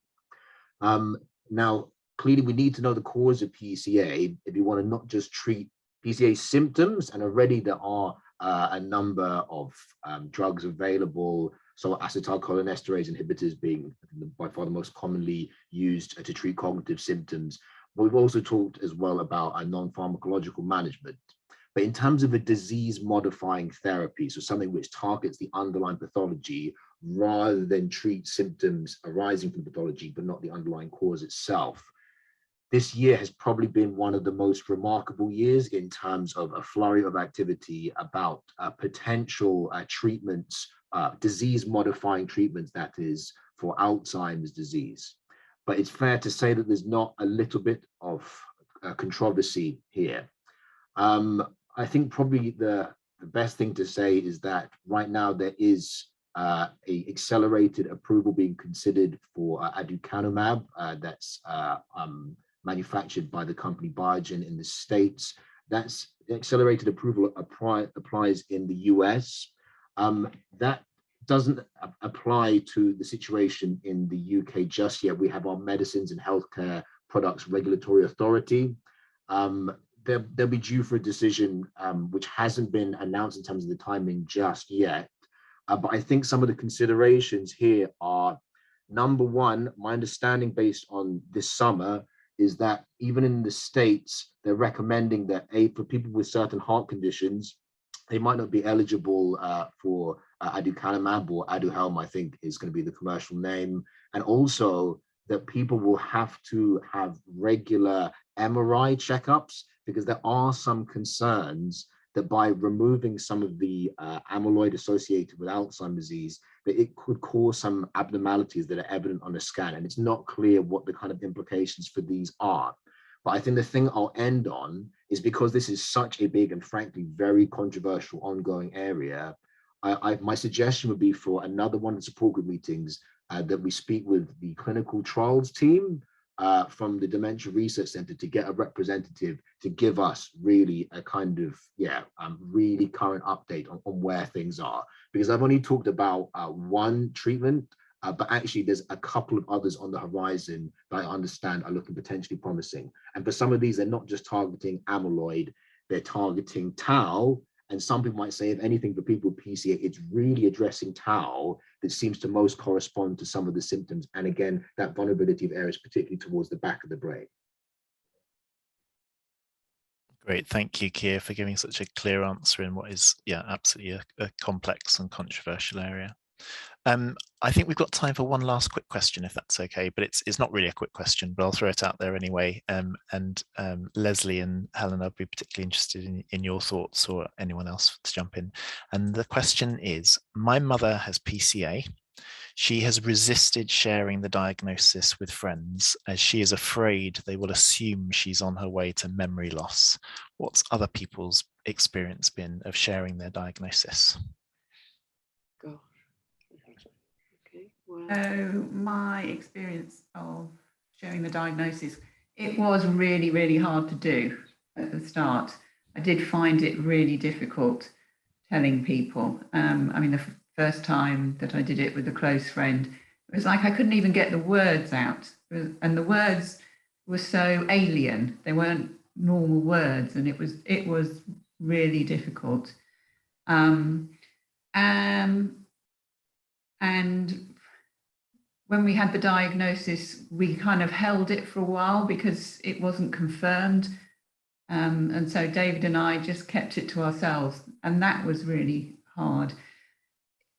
Now, clearly we need to know the cause of PCA if you want to not just treat PCA symptoms, and already there are a number of drugs available. So acetylcholinesterase inhibitors being by far the most commonly used to treat cognitive symptoms. But we've also talked as well about a non-pharmacological management. But in terms of a disease-modifying therapy, so something which targets the underlying pathology rather than treat symptoms arising from pathology, but not the underlying cause itself, this year has probably been one of the most remarkable years in terms of a flurry of activity about potential treatments, disease-modifying treatments, that is, for Alzheimer's disease. But it's fair to say that there's not a little bit of controversy here. I think probably the best thing to say is that right now there is a accelerated approval being considered for aducanumab that's manufactured by the company Biogen in the States. That's accelerated approval applies in the US. That doesn't apply to the situation in the UK just yet. We have our Medicines and Healthcare Products Regulatory Authority. They'll be due for a decision which hasn't been announced in terms of the timing just yet. But I think some of the considerations here are, number one, my understanding based on this summer is that even in the States, they're recommending that for people with certain heart conditions, they might not be eligible for aducanumab, or Aduhelm, I think is going to be the commercial name. And also that people will have to have regular MRI checkups, because there are some concerns that by removing some of the amyloid associated with Alzheimer's disease, that it could cause some abnormalities that are evident on a scan. And it's not clear what the kind of implications for these are. But I think the thing I'll end on is, because this is such a big and frankly very controversial ongoing area, my suggestion would be for another one of the support group meetings that we speak with the clinical trials team from the Dementia Research Center to get a representative to give us really a kind of, really current update on where things are. Because I've only talked about one treatment, but actually there's a couple of others on the horizon that I understand are looking potentially promising. And for some of these, they're not just targeting amyloid, they're targeting tau. And some people might say, if anything, for people with PCA, it's really addressing tau that seems to most correspond to some of the symptoms. And again, that vulnerability of areas, particularly towards the back of the brain. Great, thank you, Keir, for giving such a clear answer in what is, absolutely a complex and controversial area. I think we've got time for one last quick question, if that's okay, but it's not really a quick question, but I'll throw it out there anyway. Lesley and Helena, I'd be particularly interested in your thoughts, or anyone else to jump in. And the question is, my mother has PCA. She has resisted sharing the diagnosis with friends as she is afraid they will assume she's on her way to memory loss. What's other people's experience been of sharing their diagnosis? Go. So my experience of sharing the diagnosis, it was really, really hard to do at the start. I did find it really difficult telling people. I mean, the first time that I did it with a close friend, it was like I couldn't even get the words out. And the words were so alien. They weren't normal words, and it was really difficult. And when we had the diagnosis, we kind of held it for a while because it wasn't confirmed. And so David and I just kept it to ourselves, and that was really hard.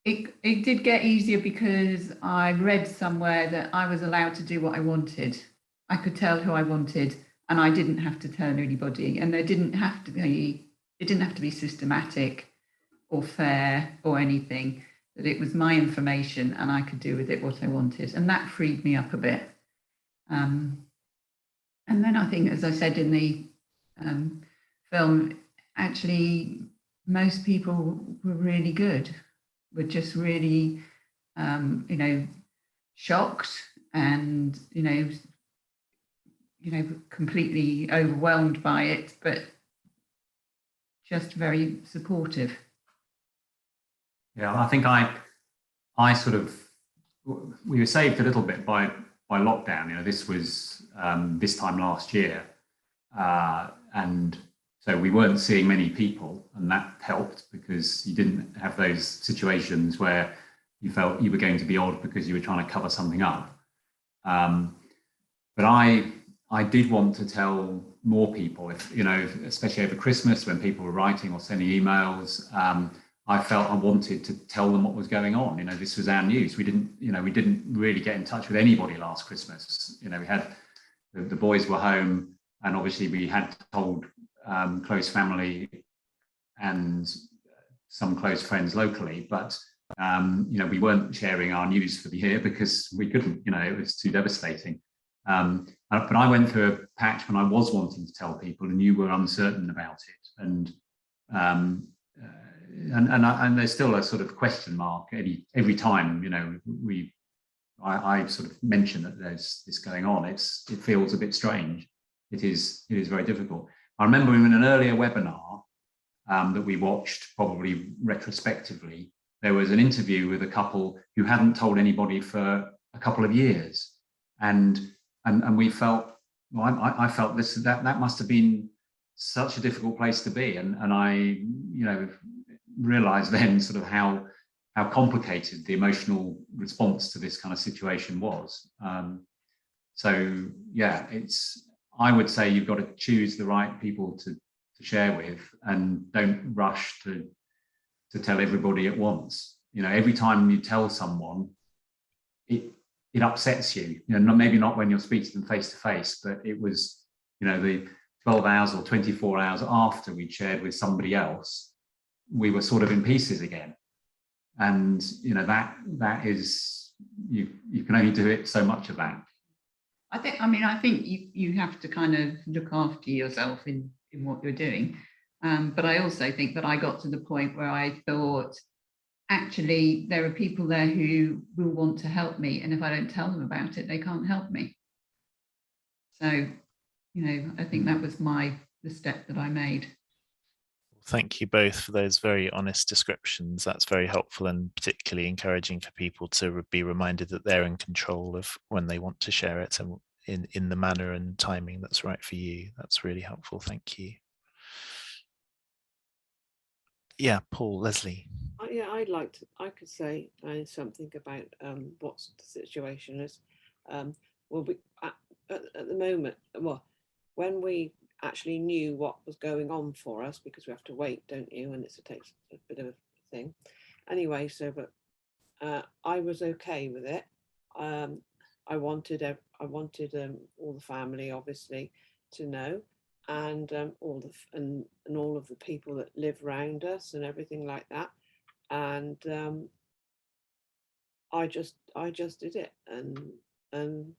It did get easier because I read somewhere that I was allowed to do what I wanted. I could tell who I wanted, and I didn't have to tell anybody, and it didn't have to be systematic or fair or anything. That it was my information and I could do with it what I wanted, and that freed me up a bit. And then I think, as I said in the film, actually, most people were really good, were just really, shocked and, completely overwhelmed by it, but just very supportive. Yeah, I think I sort of, we were saved a little bit by lockdown. This was this time last year, and so we weren't seeing many people, and that helped because you didn't have those situations where you felt you were going to be odd because you were trying to cover something up. But I did want to tell more people, especially over Christmas when people were writing or sending emails. I felt I wanted to tell them what was going on. This was our news. We didn't really get in touch with anybody last Christmas. We had the boys were home, and obviously we had told close family and some close friends locally, but we weren't sharing our news for the year because we couldn't. It was too devastating. But I went through a patch when I was wanting to tell people, and you were uncertain about it, and there's still a sort of question mark every time I sort of mention that there's this going on. It feels a bit strange. It is very difficult. I remember in an earlier webinar that we watched, probably retrospectively, there was an interview with a couple who hadn't told anybody for a couple of years, and we felt, well, I felt that must have been such a difficult place to be, and I realized then sort of how complicated the emotional response to this kind of situation was. So yeah, I would say you've got to choose the right people to share with, and don't rush to tell everybody at once. Every time you tell someone, it upsets you. Maybe not when you're speaking to them face to face, but it was, the 12 hours or 24 hours after we'd shared with somebody else, we were sort of in pieces again. And that is, you can only do it so much of that. I think you have to kind of look after yourself in what you're doing. But I also think that I got to the point where I thought, actually, there are people there who will want to help me, and if I don't tell them about it, they can't help me. So, I think that was the step that I made. Thank you both for those very honest descriptions. That's very helpful, and particularly encouraging for people to be reminded that they're in control of when they want to share it, and in the manner and timing that's right for you. That's really helpful. Thank you. Yeah, Paul, Lesley. Yeah, I could say something about what the situation is. Well, at the moment, when we actually knew what was going on for us, because we have to wait, don't you? And it takes a bit of a thing. Anyway, but I was okay with it. I wanted all the family, obviously, to know, and all of the people that live around us and everything like that. And I just did it, and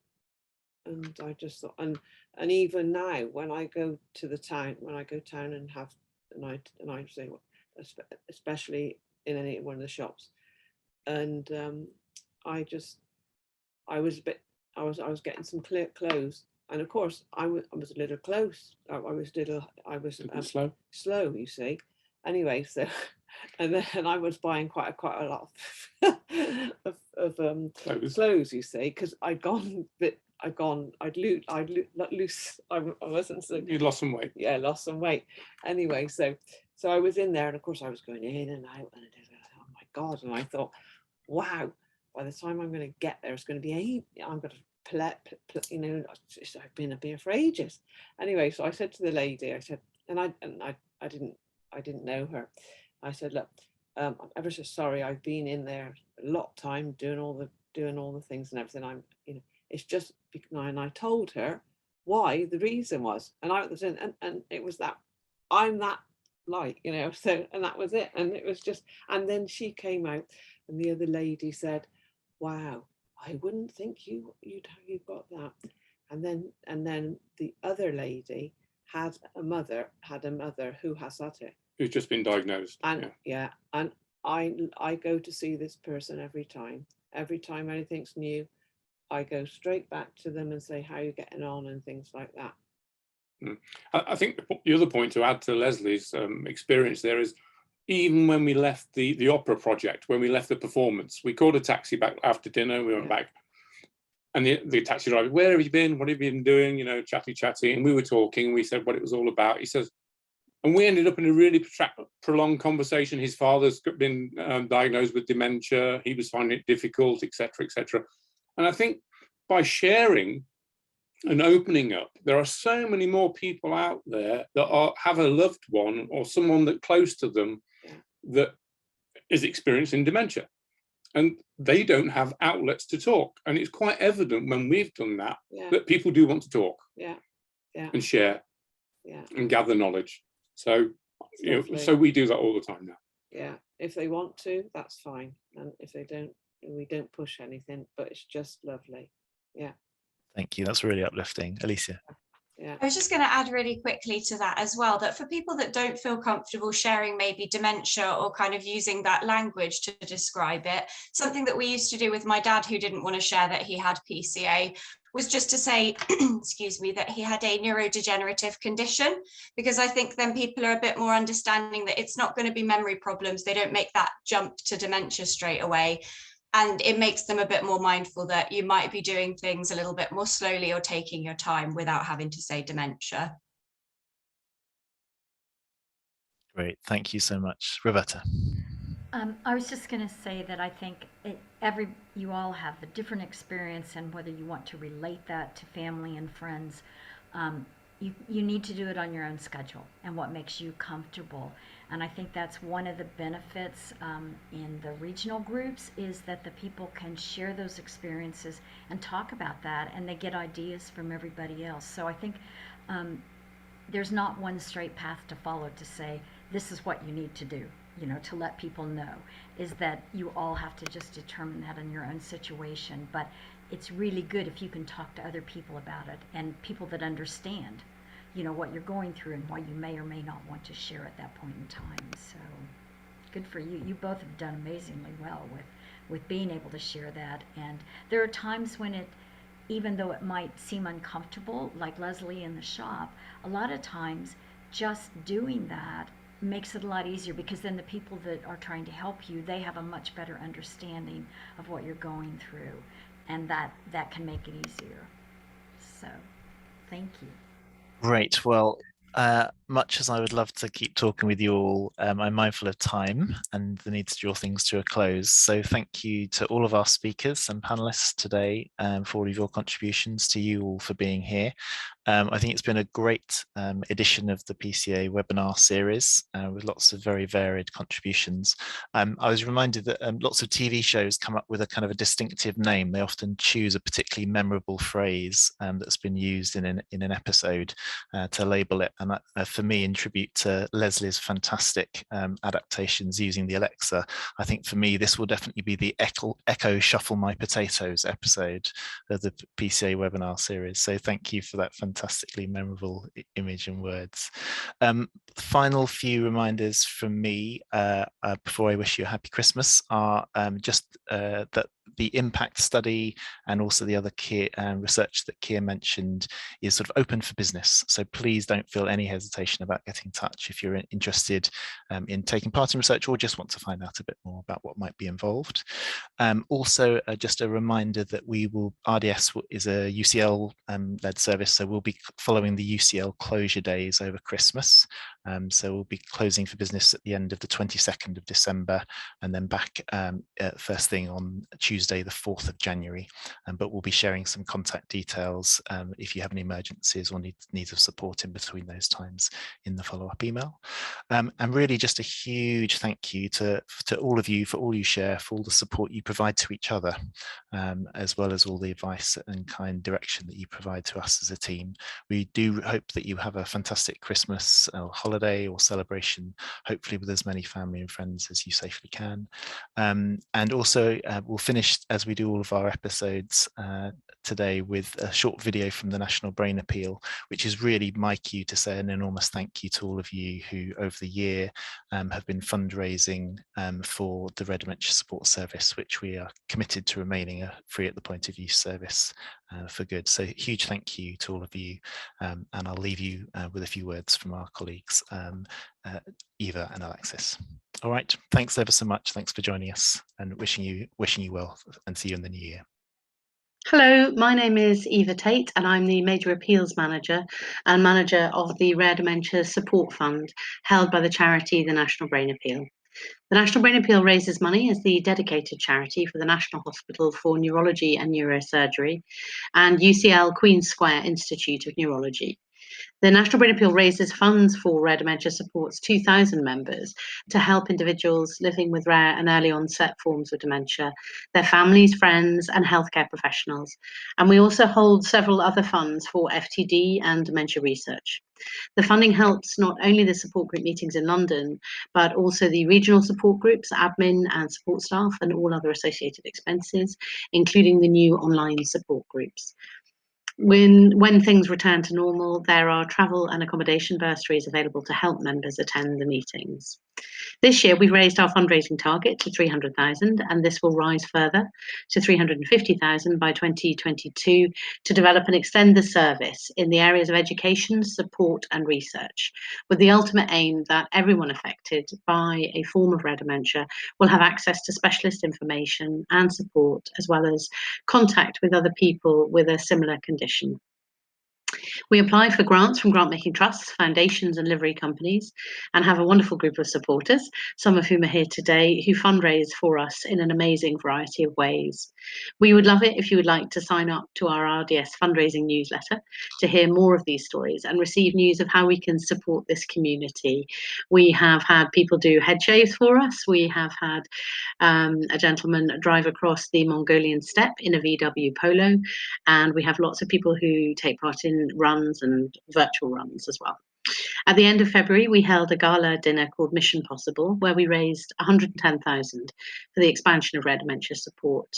I just thought, and even now when I go town and have, and I say, especially in any one of the shops, and I was getting some clear clothes, and of course I was a little close. I was slow, you see. Anyway, so and then I was buying quite a lot of clothes, you see, because I'd loose. I wasn't so. You lost some weight. Yeah, lost some weight. Anyway, so I was in there, and of course I was going in and out, and oh my God! And I thought, wow, by the time I'm going to get there, it's going to be I'm going to I've been up here for ages. Anyway, so I said to the lady, I said, and I didn't know her. I said, look, I'm ever so sorry. I've been in there a lot of time doing all the things and everything. It's just, and I told her why the reason was, and it was that I'm that light, so, and that was it. And it was just, and then she came out, and the other lady said, wow, I wouldn't think you've got that. And then the other lady had a mother who has it. Who's just been diagnosed. And and I go to see this person every time. Every time anything's new, I go straight back to them and say, how are you getting on, and things like that. I think the other point to add to Leslie's experience there is, even when we left the opera project, when we left the performance, we called a taxi back after dinner, we went back, and the taxi driver, where have you been? What have you been doing? You know, chatty. And we were talking, we said what it was all about. He says, and we ended up in a really prolonged conversation. His father's been diagnosed with dementia. He was finding it difficult, etc., etc. And I think by sharing and opening up, there are so many more people out there that have a loved one or someone that close to them that is experiencing dementia, and they don't have outlets to talk. And it's quite evident when we've done that, that people do want to talk and share and gather knowledge. So, so we do that all the time now. Yeah, if they want to, that's fine. And if they don't, we don't push anything, but it's just lovely. Yeah. Thank you. That's really uplifting. Alicia. Yeah. I was just going to add really quickly to that as well, that for people that don't feel comfortable sharing maybe dementia or kind of using that language to describe it, something that we used to do with my dad, who didn't want to share that he had PCA, was just to say, excuse me, that he had a neurodegenerative condition, because I think then people are a bit more understanding that it's not going to be memory problems. They don't make that jump to dementia straight away. And it makes them a bit more mindful that you might be doing things a little bit more slowly or taking your time without having to say dementia. Great, thank you so much. Roberta. I was just going to say that I think you all have a different experience, and whether you want to relate that to family and friends, you need to do it on your own schedule and what makes you comfortable. And I think that's one of the benefits in the regional groups, is that the people can share those experiences and talk about that, and they get ideas from everybody else. So I think there's not one straight path to follow to say, this is what you need to do, to let people know, is that you all have to just determine that in your own situation. But it's really good if you can talk to other people about it, and people that understand what you're going through and why you may or may not want to share at that point in time. So good for you. You both have done amazingly well with being able to share that. And there are times when even though it might seem uncomfortable, like Lesley in the shop, a lot of times just doing that makes it a lot easier, because then the people that are trying to help you, they have a much better understanding of what you're going through, and that can make it easier. So thank you. Great. Well, much as I would love to keep talking with you all, I'm mindful of time and the need to draw things to a close. So thank you to all of our speakers and panelists today for all of your contributions, to you all for being here. I think it's been a great edition of the PCA webinar series with lots of very varied contributions. I was reminded that lots of TV shows come up with a kind of a distinctive name. They often choose a particularly memorable phrase that's been used in an episode to label it. And for me, in tribute to Leslie's fantastic adaptations using the Alexa, I think for me, this will definitely be the Echo Shuffle My Potatoes episode of the PCA webinar series. So thank you for that fantastically memorable image and words. Final few reminders from me before I wish you a happy Christmas are just that the impact study and also the other Keir research that Keir mentioned is sort of open for business. So please don't feel any hesitation about getting in touch if you're interested in taking part in research or just want to find out a bit more about what might be involved. Also, just a reminder that RDS is a UCL led service, so we'll be following the UCL closure days over Christmas. So we'll be closing for business at the end of the 22nd of December and then back first thing on Tuesday, the 4th of January. But we'll be sharing some contact details if you have any emergencies or needs of support in between those times in the follow-up email. And really just a huge thank you to all of you for all you share, for all the support you provide to each other, as well as all the advice and kind direction that you provide to us as a team. We do hope that you have a fantastic Christmas holiday or celebration, hopefully with as many family and friends as you safely can. And also we'll finish, as we do all of our episodes, today with a short video from the National Brain Appeal, which is really my cue to say an enormous thank you to all of you who over the year have been fundraising for the Rare Dementia Support Service, which we are committed to remaining a free at the point of use service for good. So huge thank you to all of you, and I'll leave you with a few words from our colleagues, Eva and Alexis. All right, thanks ever so much. Thanks for joining us, and wishing you well, and see you in the new year. Hello, my name is Eva Tate, and I'm the Major Appeals Manager and Manager of the Rare Dementia Support Fund held by the charity the National Brain Appeal. The National Brain Appeal raises money as the dedicated charity for the National Hospital for Neurology and Neurosurgery and UCL Queen Square Institute of Neurology. The National Brain Appeal raises funds for Rare Dementia Support's 2,000 members to help individuals living with rare and early onset forms of dementia, their families, friends, and healthcare professionals. And we also hold several other funds for FTD and dementia research. The funding helps not only the support group meetings in London, but also the regional support groups, admin and support staff, and all other associated expenses, including the new online support groups. When things return to normal, there are travel and accommodation bursaries available to help members attend the meetings. This year, we've raised our fundraising target to 300,000, and this will rise further to 350,000 by 2022 to develop and extend the service in the areas of education, support, and research, with the ultimate aim that everyone affected by a form of rare dementia will have access to specialist information and support, as well as contact with other people with a similar condition. We apply for grants from grant-making trusts, foundations, and livery companies, and have a wonderful group of supporters, some of whom are here today, who fundraise for us in an amazing variety of ways. We would love it if you would like to sign up to our RDS fundraising newsletter to hear more of these stories and receive news of how we can support this community. We have had people do head shaves for us. We have had a gentleman drive across the Mongolian steppe in a VW Polo, and we have lots of people who take part in runs and virtual runs as well. At the end of February, we held a gala dinner called Mission Possible, where we raised 110,000 for the expansion of rare dementia support.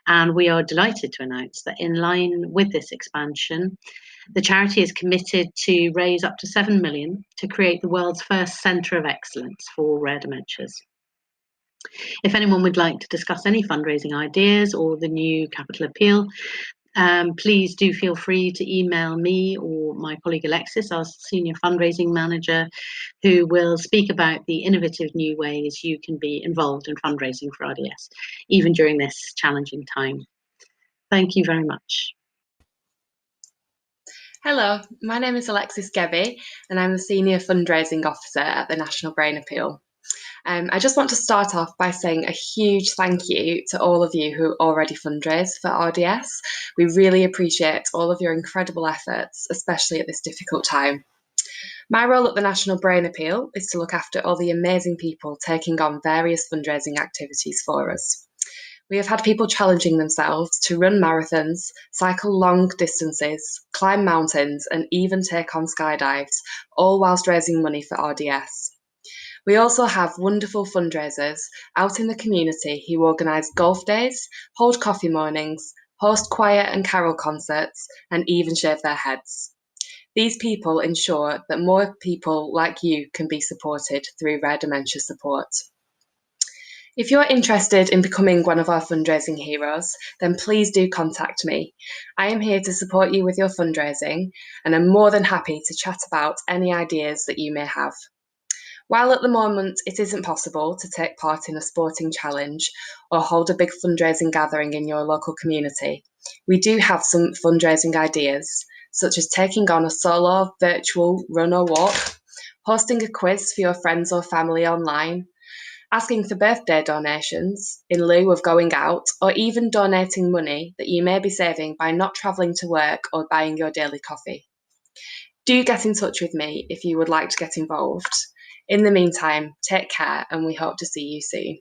And we are delighted to announce that in line with this expansion, the charity is committed to raise up to 7 million to create the world's first centre of excellence for rare dementias. If anyone would like to discuss any fundraising ideas or the new capital appeal, please do feel free to email me or my colleague Alexis, our Senior Fundraising Manager, who will speak about the innovative new ways you can be involved in fundraising for RDS, even during this challenging time. Thank you very much. Hello, my name is Alexis Gebby, and I'm the Senior Fundraising Officer at the National Brain Appeal. I just want to start off by saying a huge thank you to all of you who already fundraise for RDS. We really appreciate all of your incredible efforts, especially at this difficult time. My role at the National Brain Appeal is to look after all the amazing people taking on various fundraising activities for us. We have had people challenging themselves to run marathons, cycle long distances, climb mountains, and even take on skydives, all whilst raising money for RDS. We also have wonderful fundraisers out in the community who organise golf days, hold coffee mornings, host choir and carol concerts, and even shave their heads. These people ensure that more people like you can be supported through rare dementia support. If you're interested in becoming one of our fundraising heroes, then please do contact me. I am here to support you with your fundraising, and I'm more than happy to chat about any ideas that you may have. While at the moment it isn't possible to take part in a sporting challenge or hold a big fundraising gathering in your local community, we do have some fundraising ideas, such as taking on a solo virtual run or walk, hosting a quiz for your friends or family online, asking for birthday donations in lieu of going out, or even donating money that you may be saving by not travelling to work or buying your daily coffee. Do get in touch with me if you would like to get involved. In the meantime, take care, and we hope to see you soon.